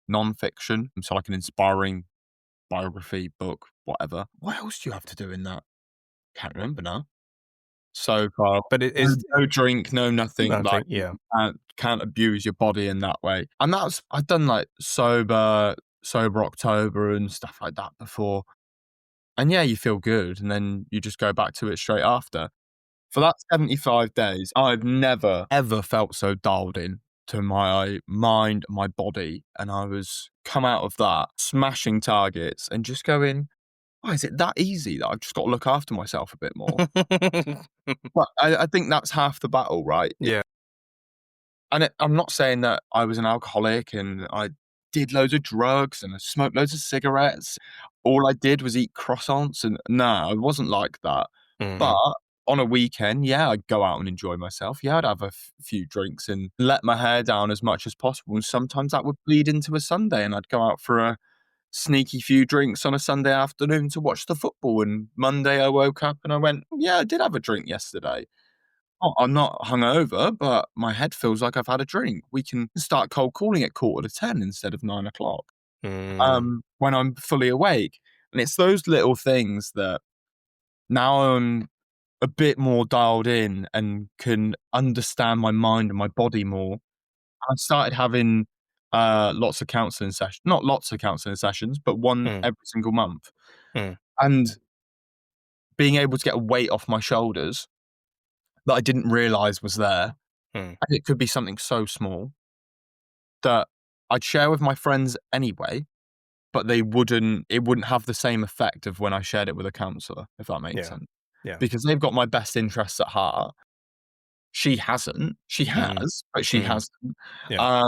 [SPEAKER 2] non-fiction, so like an inspiring biography, book, whatever. What else do you have to do in that? Can't remember now. So far,
[SPEAKER 1] but it is
[SPEAKER 2] no drink, no nothing. Like,
[SPEAKER 1] yeah,
[SPEAKER 2] can't abuse your body in that way. And I've done like sober October and stuff like that before. And yeah, you feel good, and then you just go back to it straight after. For that 75 days, I've never ever felt so dialed in to my mind, my body, and I was come out of that smashing targets and just going, why is it that easy that I've just got to look after myself a bit more? But I think that's half the battle, right?
[SPEAKER 1] Yeah.
[SPEAKER 2] And I'm not saying that I was an alcoholic and I did loads of drugs and I smoked loads of cigarettes. All I did was eat croissants, and no, it wasn't like that. But on a weekend, yeah, I'd go out and enjoy myself. Yeah, I'd have a few drinks and let my hair down as much as possible. And sometimes that would bleed into a Sunday, and I'd go out for a sneaky few drinks on a Sunday afternoon to watch the football. And Monday I woke up and I went, yeah, I did have a drink yesterday. Oh, I'm not hungover, but my head feels like I've had a drink. We can start cold calling at 9:45 instead of 9:00. When I'm fully awake. And it's those little things that now I'm a bit more dialed in and can understand my mind and my body more. I started having lots of counselling sessions, not lots of counselling sessions, but one every single month. And being able to get a weight off my shoulders that I didn't realise was there. And it could be something so small that I'd share with my friends anyway, but it wouldn't have the same effect of when I shared it with a counsellor, if that makes sense.
[SPEAKER 1] Yeah.
[SPEAKER 2] Because they've got my best interests at heart. She hasn't. She has, but she hasn't.
[SPEAKER 1] Yeah.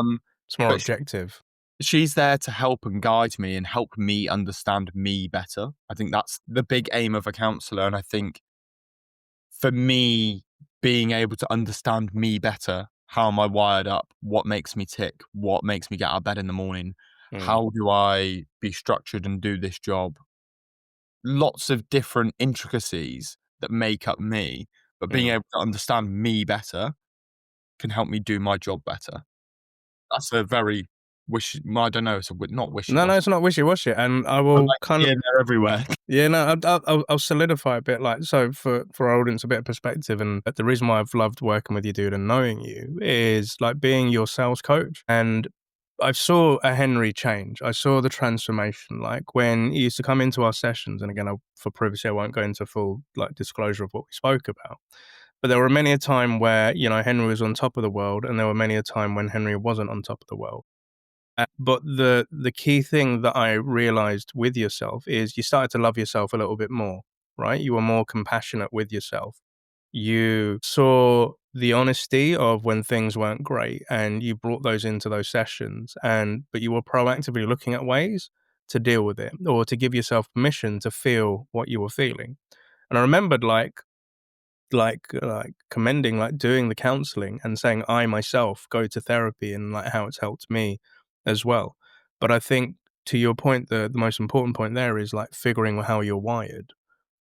[SPEAKER 1] It's more objective.
[SPEAKER 2] She's there to help and guide me and help me understand me better. I think that's the big aim of a counsellor. And I think for me, being able to understand me better, how am I wired up, what makes me tick, what makes me get out of bed in the morning, how do I be structured and do this job? Lots of different intricacies that make up me, but being able to understand me better can help me do my job better. That's a very I don't know, it's not wishy-washy.
[SPEAKER 1] No, it's not wishy-washy, and I will
[SPEAKER 2] they're everywhere.
[SPEAKER 1] Yeah, no, I'll solidify a bit, like, so for our audience, a bit of perspective, and the reason why I've loved working with you, dude, and knowing you is like being your sales coach. And I saw a Henry change. I saw the transformation, like when he used to come into our sessions, and again, for privacy, I won't go into full like disclosure of what we spoke about. But there were many a time where, Henry was on top of the world, and there were many a time when Henry wasn't on top of the world. But the key thing that I realized with yourself is you started to love yourself a little bit more, right? You were more compassionate with yourself. You saw the honesty of when things weren't great, and you brought those into those sessions, but you were proactively looking at ways to deal with it, or to give yourself permission to feel what you were feeling. And I remembered like commending like doing the counseling and saying I myself go to therapy, and like how it's helped me as well. But I think, to your point, the most important point there is like figuring how you're wired,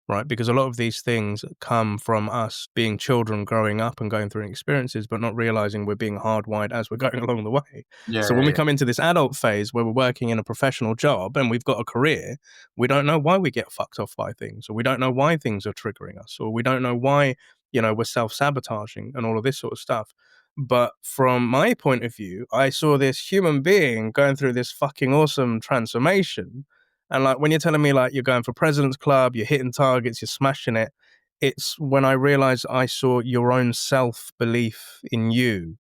[SPEAKER 1] right? Because a lot of these things come from us being children, growing up and going through experiences, but not realizing we're being hardwired as we're going along the way. So when we come into this adult phase where we're working in a professional job and we've got a career, we don't know why we get fucked off by things, or we don't know why things are triggering us, or we don't know why, we're self-sabotaging and all of this sort of stuff. But from my point of view, I saw this human being going through this fucking awesome transformation. And like when you're telling me like you're going for President's Club, you're hitting targets, you're smashing it, it's when I realized I saw your own self-belief in you.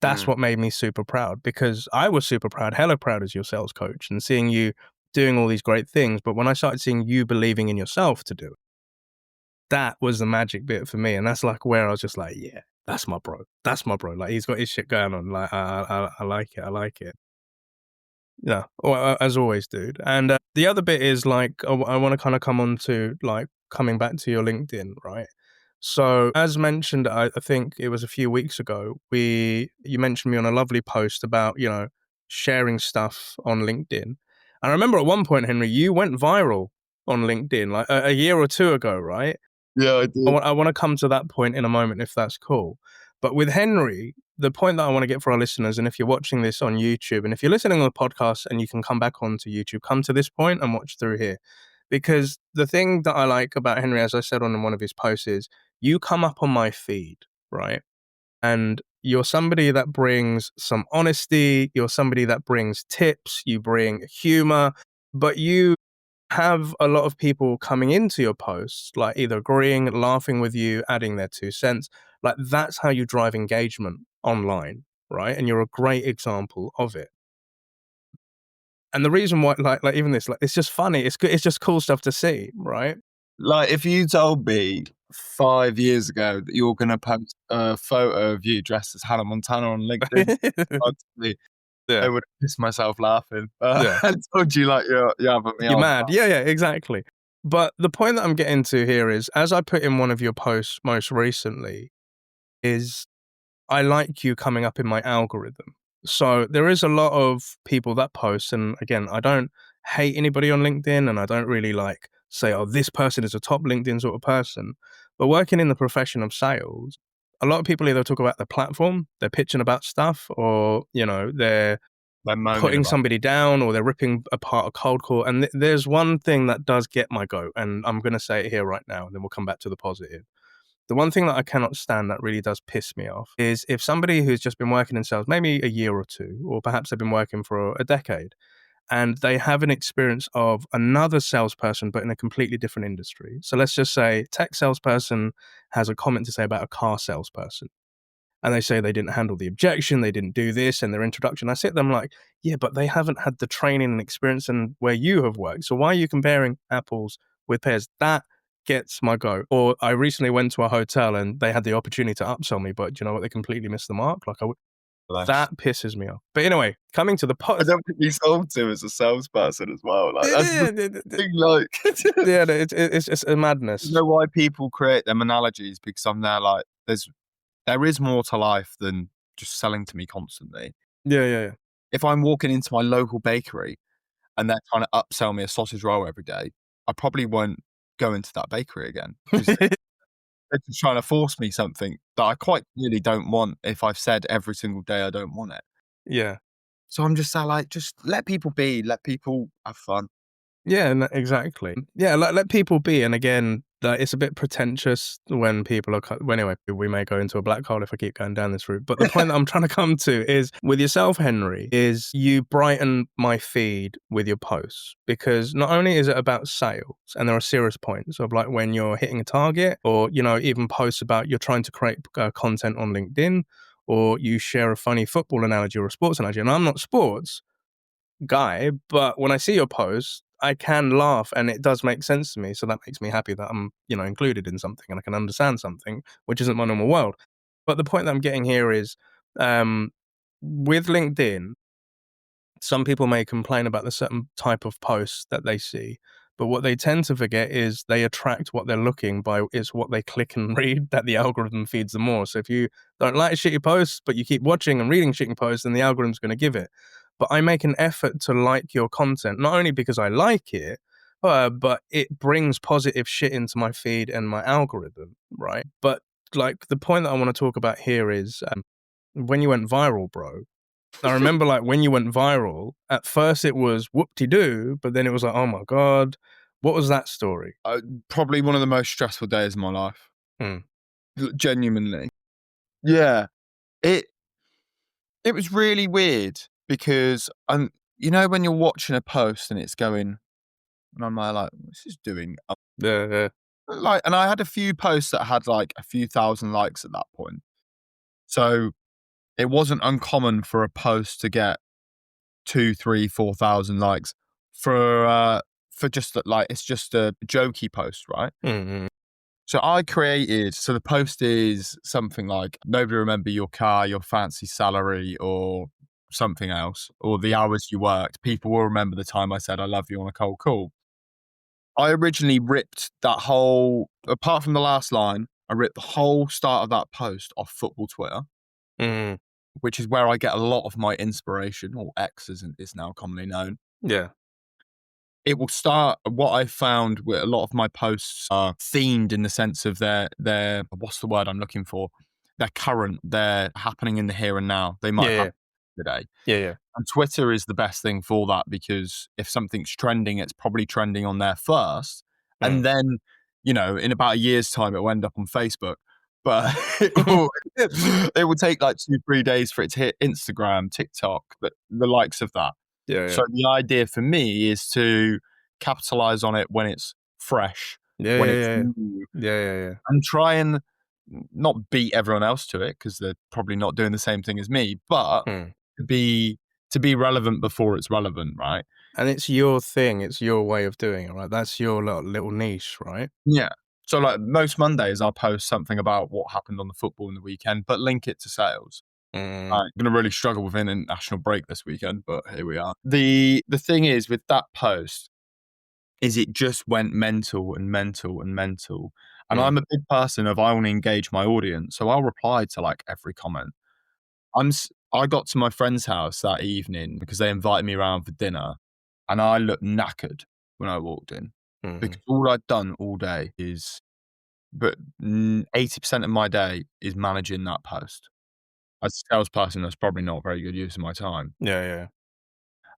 [SPEAKER 1] That's what made me super proud, because I was super proud, hella proud as your sales coach and seeing you doing all these great things. But when I started seeing you believing in yourself to do it, that was the magic bit for me. And that's like where I was just like, yeah, that's my bro. That's my bro. Like he's got his shit going on. Like I like it. I like it. Yeah, well, as always, dude. And the other bit is like I want to kind of come on to like coming back to your LinkedIn, right? So as mentioned, I think it was a few weeks ago, you mentioned me on a lovely post about, sharing stuff on LinkedIn. And I remember at one point, Henry, you went viral on LinkedIn like a year or two ago, right?
[SPEAKER 2] Yeah, I did.
[SPEAKER 1] I want to come to that point in a moment if that's cool. But with Henry, the point that I want to get for our listeners, and if you're watching this on YouTube, and if you're listening on the podcast and you can come back onto YouTube, come to this point and watch through here. Because the thing that I like about Henry, as I said on one of his posts, is you come up on my feed, right? And you're somebody that brings some honesty, you're somebody that brings tips, you bring humor, but you have a lot of people coming into your posts, like either agreeing, laughing with you, adding their 2 cents. Like that's how you drive engagement online, right? And you're a great example of it. And the reason why, like even this, like it's just funny. It's good. It's just cool stuff to see, right?
[SPEAKER 2] Like if you told me 5 years ago that you're going to post a photo of you dressed as Hannah Montana on LinkedIn, I would have pissed myself laughing. I told you like you're having me
[SPEAKER 1] You're
[SPEAKER 2] on.
[SPEAKER 1] mad. Yeah, exactly. But the point that I'm getting to here is, as I put in one of your posts most recently, is I like you coming up in my algorithm. So there is a lot of people that post, and again, I don't hate anybody on LinkedIn, and I don't really like say, oh, this person is a top LinkedIn sort of person. But working in the profession of sales, a lot of people either talk about the platform, they're pitching about stuff, or, they're putting somebody down, or they're ripping apart a cold call. And there's one thing that does get my goat, and I'm going to say it here right now, and then we'll come back to the positive. The one thing that I cannot stand that really does piss me off is if somebody who's just been working in sales, maybe a year or two, or perhaps they've been working for a decade, and they have an experience of another salesperson, but in a completely different industry. So let's just say tech salesperson has a comment to say about a car salesperson. And they say they didn't handle the objection, they didn't do this, and their introduction. I sit them like, yeah, but they haven't had the training and experience and where you have worked. So why are you comparing apples with pears? That gets my goat. Or I recently went to a hotel and they had the opportunity to upsell me, but do you know what? They completely missed the mark. That pisses me off. But anyway, coming to the
[SPEAKER 2] I don't think you sold to as a salesperson as well. Like that's the thing. Like,
[SPEAKER 1] yeah, it's a madness.
[SPEAKER 2] You know why people create them analogies? Because I'm there. Like, there is more to life than just selling to me constantly.
[SPEAKER 1] Yeah.
[SPEAKER 2] If I'm walking into my local bakery and they're trying to upsell me a sausage roll every day, I probably won't go into that bakery again. They're just trying to force me something that I quite clearly don't want if I've said every single day I don't want it.
[SPEAKER 1] Yeah.
[SPEAKER 2] So I'm just like, just let people be, let people have fun.
[SPEAKER 1] Yeah, exactly. Yeah, let people be. And again, it's a bit pretentious when people are. Well, anyway, we may go into a black hole if I keep going down this route. But the point that I'm trying to come to is with yourself, Henry, is you brighten my feed with your posts, because not only is it about sales, and there are serious points of like when you're hitting a target, or even posts about you're trying to create content on LinkedIn, or you share a funny football analogy or a sports analogy. And I'm not sports guy, but when I see your post, I can laugh and it does make sense to me. So that makes me happy that I'm, included in something and I can understand something, which isn't my normal world. But the point that I'm getting here is with LinkedIn, some people may complain about the certain type of posts that they see, but what they tend to forget is they attract what they're looking by is what they click and read, that the algorithm feeds them more. So if you don't like a shitty post, but you keep watching and reading shitty posts, then the algorithm's going to give it. But I make an effort to like your content, not only because I like it, but it brings positive shit into my feed and my algorithm, right? But like the point that I want to talk about here is when you went viral, bro. I remember like when you went viral, at first it was whoop-de-doo, but then it was like, oh my God, what was that story?
[SPEAKER 2] Probably one of the most stressful days of my life.
[SPEAKER 1] Hmm.
[SPEAKER 2] Genuinely. Yeah. It was really weird because when you're watching a post and it's going, and I'm like, this is doing
[SPEAKER 1] Yeah.
[SPEAKER 2] like, and I had a few posts that had like a few thousand likes at that point. So it wasn't uncommon for a post to get 2, 3, 4,000 likes for just like, it's just a jokey post, right?
[SPEAKER 1] Mm-hmm.
[SPEAKER 2] So so the post is something like, nobody remember your car, your fancy salary, or something else, or the hours you worked. People will remember the time I said I love you on a cold call. I originally ripped that whole, apart from the last line, I ripped the whole start of that post off football Twitter, which is where I get a lot of my inspiration, or X as is now commonly known.
[SPEAKER 1] Yeah.
[SPEAKER 2] It will start, what I found with a lot of my posts are themed in the sense of their what's the word I'm looking for? They're current, they're happening in the here and now. They might happen today.
[SPEAKER 1] Yeah.
[SPEAKER 2] And Twitter is the best thing for that, because if something's trending, it's probably trending on there first. And then, in about a year's time, it will end up on Facebook. But it will take like 2-3 days for it to hit Instagram, TikTok, the likes of that.
[SPEAKER 1] Yeah.
[SPEAKER 2] So the idea for me is to capitalize on it when it's fresh, when it's new, and try and not beat everyone else to it, because they're probably not doing the same thing as me, but to be relevant before it's relevant, right?
[SPEAKER 1] And it's your thing. It's your way of doing it, right? That's your little niche, right?
[SPEAKER 2] Yeah. So like most Mondays, I'll post something about what happened on the football in the weekend, but link it to sales. I'm going to really struggle with an international break this weekend, but here we are. The thing is with that post is it just went mental and mental and mental. And I'm a big person of, I want to engage my audience. So I'll reply to like every comment. I got to my friend's house that evening because they invited me around for dinner, and I looked knackered when I walked in, because all I'd done all day but 80% of my day is managing that post. As a salesperson, that's probably not very good use of my time.
[SPEAKER 1] Yeah.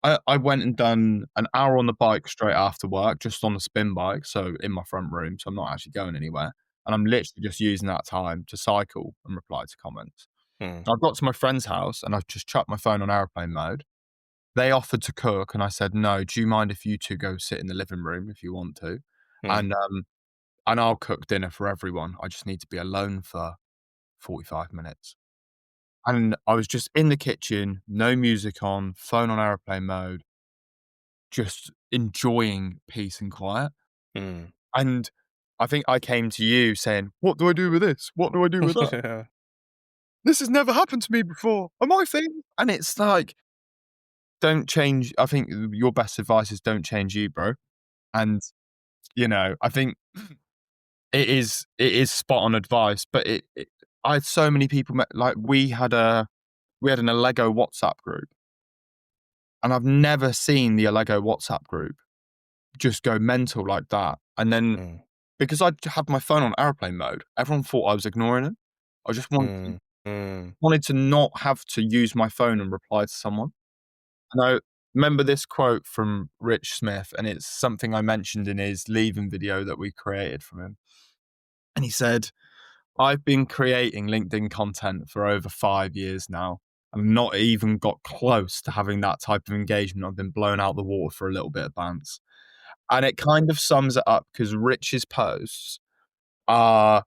[SPEAKER 2] I went and done an hour on the bike straight after work, just on the spin bike, so in my front room, so I'm not actually going anywhere. And I'm literally just using that time to cycle and reply to comments. I got to my friend's house and I just chucked my phone on airplane mode. They offered to cook, and I said, no, do you mind if you two go sit in the living room if you want to? And I'll cook dinner for everyone. I just need to be alone for 45 minutes. And I was just in the kitchen, no music on, phone on airplane mode, just enjoying peace and quiet. And I think I came to you saying, what do I do with this? What do I do with that? This has never happened to me before. Am I famous? And it's like, don't change. I think your best advice is don't change you, bro. And, I think it is spot on advice, but I had so many people, like we had an Allego WhatsApp group, and I've never seen the Allego WhatsApp group just go mental like that. And then because I had my phone on airplane mode, everyone thought I was ignoring them. I just wanted to not have to use my phone and reply to someone. And I remember this quote from Rich Smith, and it's something I mentioned in his leaving video that we created from him. And he said, I've been creating LinkedIn content for over 5 years now. I've not even got close to having that type of engagement. I've been blown out the water for a little bit of bounce. And it kind of sums it up, because Rich's posts are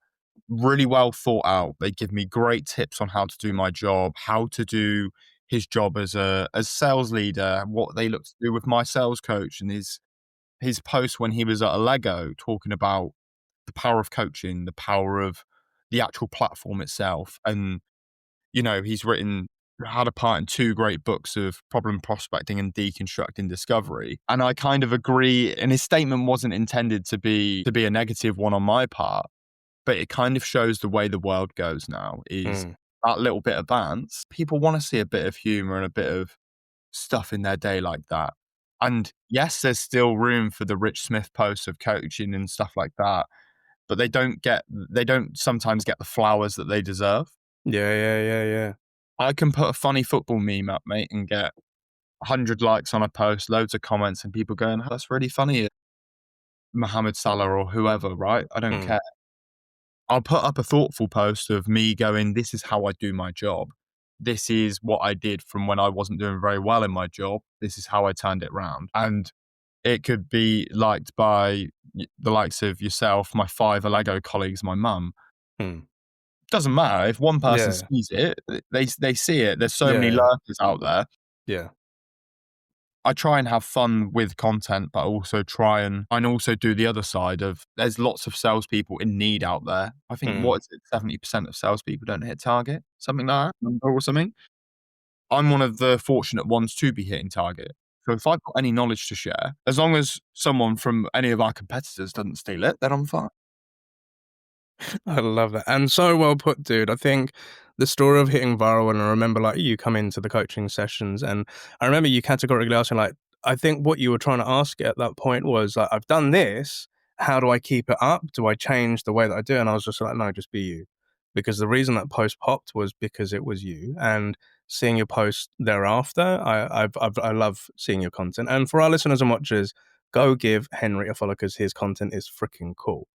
[SPEAKER 2] really well thought out. They give me great tips on how to do my job, how to do his job as sales leader, what they look to do with my sales coach, and his post when he was at Allego talking about the power of coaching, the power of the actual platform itself. And, he's had a part in 2 great books of problem prospecting and deconstructing discovery. And I kind of agree. And his statement wasn't intended to be a negative one on my part, but it kind of shows the way the world goes now is that little bit of bounce. People want to see a bit of humor and a bit of stuff in their day like that. And yes, there's still room for the Rich Smith posts of coaching and stuff like that, but they don't sometimes get the flowers that they deserve.
[SPEAKER 1] Yeah.
[SPEAKER 2] I can put a funny football meme up, mate, and get 100 likes on a post, loads of comments, and people going, oh, that's really funny. Mohamed Salah or whoever, right? I don't care. I'll put up a thoughtful post of me going, this is how I do my job. this is what I did from when I wasn't doing very well in my job. This is how I turned it around. And it could be liked by the likes of yourself, my 5 Allego colleagues, my mum. Doesn't matter. If one person sees it, they see it. There's so many learners out there.
[SPEAKER 1] Yeah.
[SPEAKER 2] I try and have fun with content, but also try and also do the other side of, there's lots of salespeople in need out there. I think, what is it, 70% of salespeople don't hit target, something like that, number or something. I'm one of the fortunate ones to be hitting target. So if I've got any knowledge to share, as long as someone from any of our competitors doesn't steal it, then I'm fine.
[SPEAKER 1] I love that. And so well put, dude. I think the story of hitting viral, and I remember like you come into the coaching sessions and I remember you categorically asking like, I think what you were trying to ask at that point was like, I've done this, how do I keep it up? Do I change the way that I do it? And I was just like, no, just be you. Because the reason that post popped was because it was you. And seeing your post thereafter, I love seeing your content. And for our listeners and watchers, go give Henry a follow because his content is freaking cool.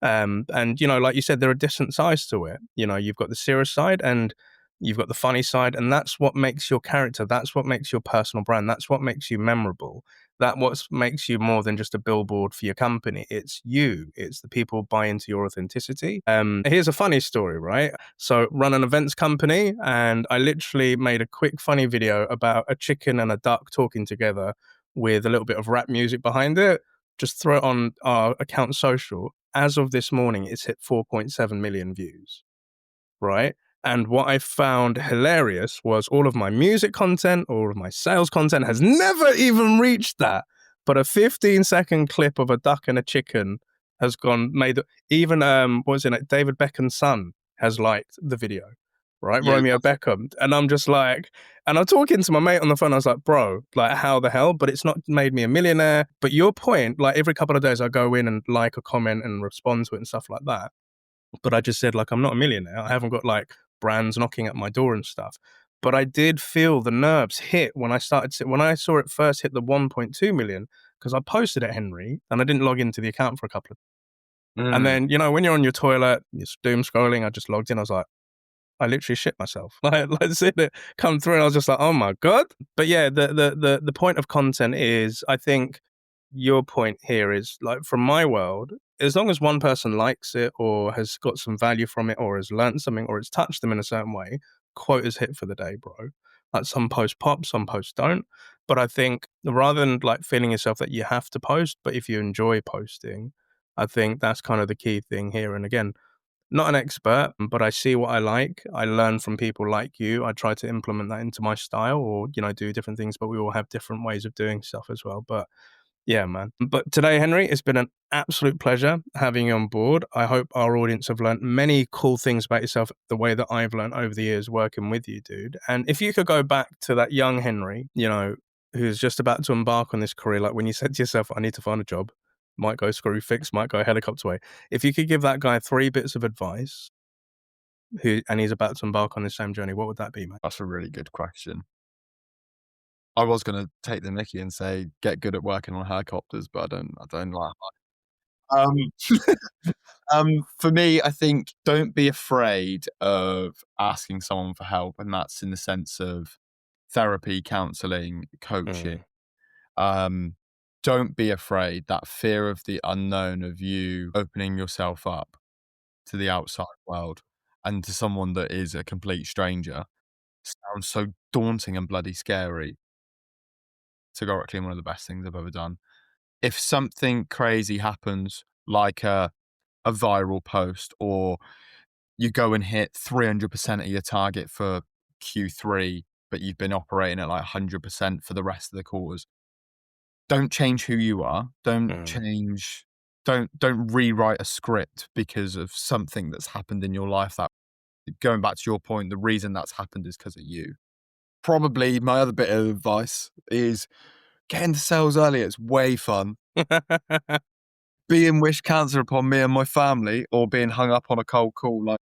[SPEAKER 1] And, you know, like you said, there are different sides to it. You know, you've got the serious side and you've got the funny side. And that's what makes your character. That's what makes your personal brand. That's what makes you memorable. That what makes you more than just a billboard for your company. It's you. It's the people buy into your authenticity. Here's a funny story, right? So run an events company and I literally made a quick funny video about a chicken and a duck talking together with a little bit of rap music behind it. Just throw it on our account social. As of this morning, it's hit 4.7 million views, right? And what I found hilarious was all of my music content, all of my sales content has never even reached that. But a 15-second clip of a duck and a chicken has even, David Beckham's son has liked the video, right?
[SPEAKER 2] Yeah,
[SPEAKER 1] Romeo Beckham. And I'm just like, and I'm talking to my mate on the phone. I was like, bro, like how the hell? But it's not made me a millionaire. But your point, like every couple of days I go in and like a comment and respond to it and stuff like that. But I just said, like, I'm not a millionaire. I haven't got like brands knocking at my door and stuff. But I did feel the nerves hit when I saw it first hit the 1.2 million, because I posted it, Henry, and I didn't log into the account for a couple of. And then, you know, when you're on your toilet, you're doom scrolling, I just logged in. I was like, I literally shit myself. Like seeing it come through, and I was just like, oh my God. But yeah, the point of content is, I think your point here is like, from my world, as long as one person likes it or has got some value from it or has learned something or it's touched them in a certain way, quota's hit for the day, bro. Like some posts pop, some posts don't. But I think rather than like feeling yourself that you have to post, but if you enjoy posting, I think that's kind of the key thing here. And again, not an expert, but I see what I like. I learn from people like you. I try to implement that into my style or, you know, do different things, but we all have different ways of doing stuff as well. But yeah, man. But today, Henry, it's been an absolute pleasure having you on board. I hope our audience have learned many cool things about yourself, the way that I've learned over the years working with you, dude. And if you could go back to that young Henry, you know, who's just about to embark on this career, like when you said to yourself, I need to find a job, might go Screwfix, might go helicopter way. If you could give that guy 3 bits of advice, and he's about to embark on the same journey, what would that be, mate?
[SPEAKER 2] That's a really good question. I was going to take the mickey and say, get good at working on helicopters, but I don't like that. For me, I think don't be afraid of asking someone for help. And that's in the sense of therapy, counseling, coaching. Don't be afraid. That fear of the unknown, of you opening yourself up to the outside world and to someone that is a complete stranger sounds so daunting and bloody scary. Categorically one of the best things I've ever done. If something crazy happens, like a viral post, or you go and hit 300% of your target for Q3, but you've been operating at like 100% for the rest of the quarters, don't change who you are. Don't rewrite a script because of something that's happened in your life. That, going back to your point, the reason that's happened is because of you. Probably my other bit of advice is get into sales early. It's way fun. Being wished cancer upon me and my family, or being hung up on a cold call, like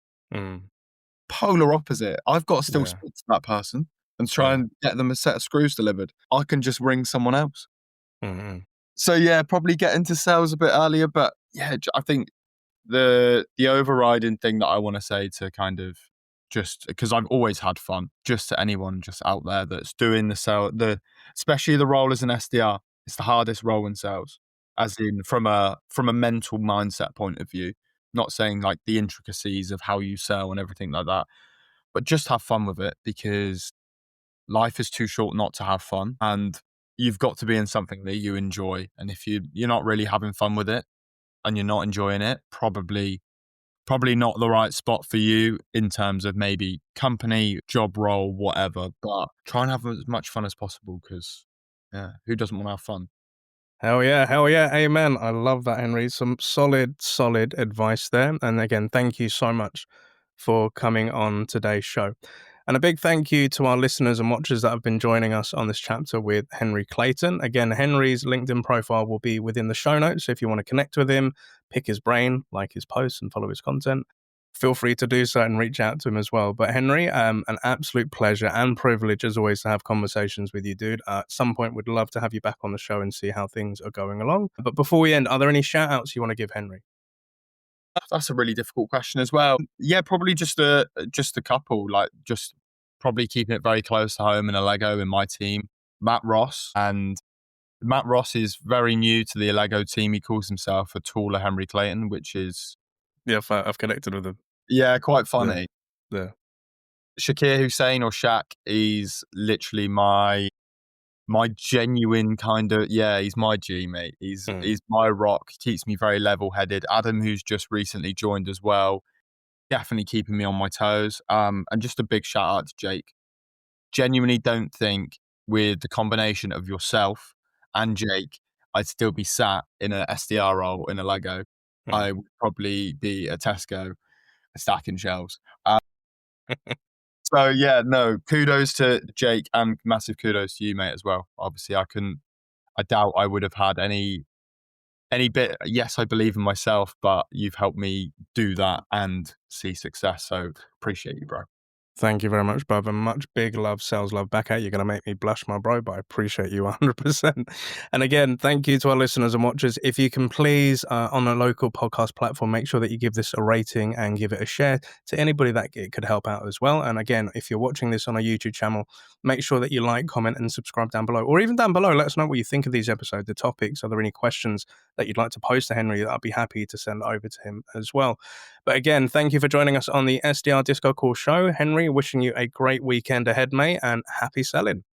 [SPEAKER 2] polar opposite. I've got to still speak to that person and try and get them a set of screws delivered. I can just ring someone else. So yeah, probably get into sales a bit earlier. But yeah, I think the overriding thing that I want to say to kind of just because I've always had fun. Just to anyone just out there that's doing especially the role as an SDR, it's the hardest role in sales, as in from a mental mindset point of view. Not saying like the intricacies of how you sell and everything like that, but just have fun with it, because life is too short not to have fun, and you've got to be in something that you enjoy. And if you're not really having fun with it and you're not enjoying it, probably not the right spot for you in terms of maybe company, job role, whatever. But try and have as much fun as possible, because who doesn't want to have fun?
[SPEAKER 1] Hell yeah, amen. I love that, Henry. Some solid advice there. And again, thank you so much for coming on today's show. And a big thank you to our listeners and watchers that have been joining us on this chapter with Henry Clayton. Again, Henry's LinkedIn profile will be within the show notes. So if you want to connect with him, pick his brain, like his posts and follow his content, feel free to do so and reach out to him as well. But Henry, an absolute pleasure and privilege as always to have conversations with you, dude. At some point, we'd love to have you back on the show and see how things are going along. But before we end, are there any shout outs you want to give Henry?
[SPEAKER 2] That's a really difficult question as well. Yeah, probably just a couple, like just probably keeping it very close to home in Allego in my team, Matt Ross. And Matt Ross is very new to the Allego team. He calls himself a taller Henry Clayton, which is...
[SPEAKER 1] Yeah, I've connected with him.
[SPEAKER 2] Yeah, quite funny.
[SPEAKER 1] Yeah.
[SPEAKER 2] Shakir Hussein, or Shaq, he's literally my genuine kind of, he's my G, mate. He's my rock. He keeps me very level-headed. Adam, who's just recently joined as well, definitely keeping me on my toes. And just a big shout out to Jake. Genuinely don't think with the combination of yourself and Jake, I'd still be sat in a SDR role in Allego. I would probably be at Tesco stacking shelves. So yeah, no, kudos to Jake and massive kudos to you, mate, as well. Obviously, I doubt I would have had any bit. Yes, I believe in myself, but you've helped me do that and see success. So appreciate you, bro.
[SPEAKER 1] Thank you very much, brother. Much big love, sales love back at you. You're going to make me blush, my bro, but I appreciate you 100%. And again, thank you to our listeners and watchers. If you can please, on a local podcast platform, make sure that you give this a rating and give it a share to anybody that it could help out as well. And again, if you're watching this on a YouTube channel, make sure that you like, comment, and subscribe down below. Or even down below, let us know what you think of these episodes, the topics. Are there any questions that you'd like to pose to Henry that I'd be happy to send over to him as well? But again, thank you for joining us on the SDR DiscoCall Show. Henry, wishing you a great weekend ahead, mate, and happy selling.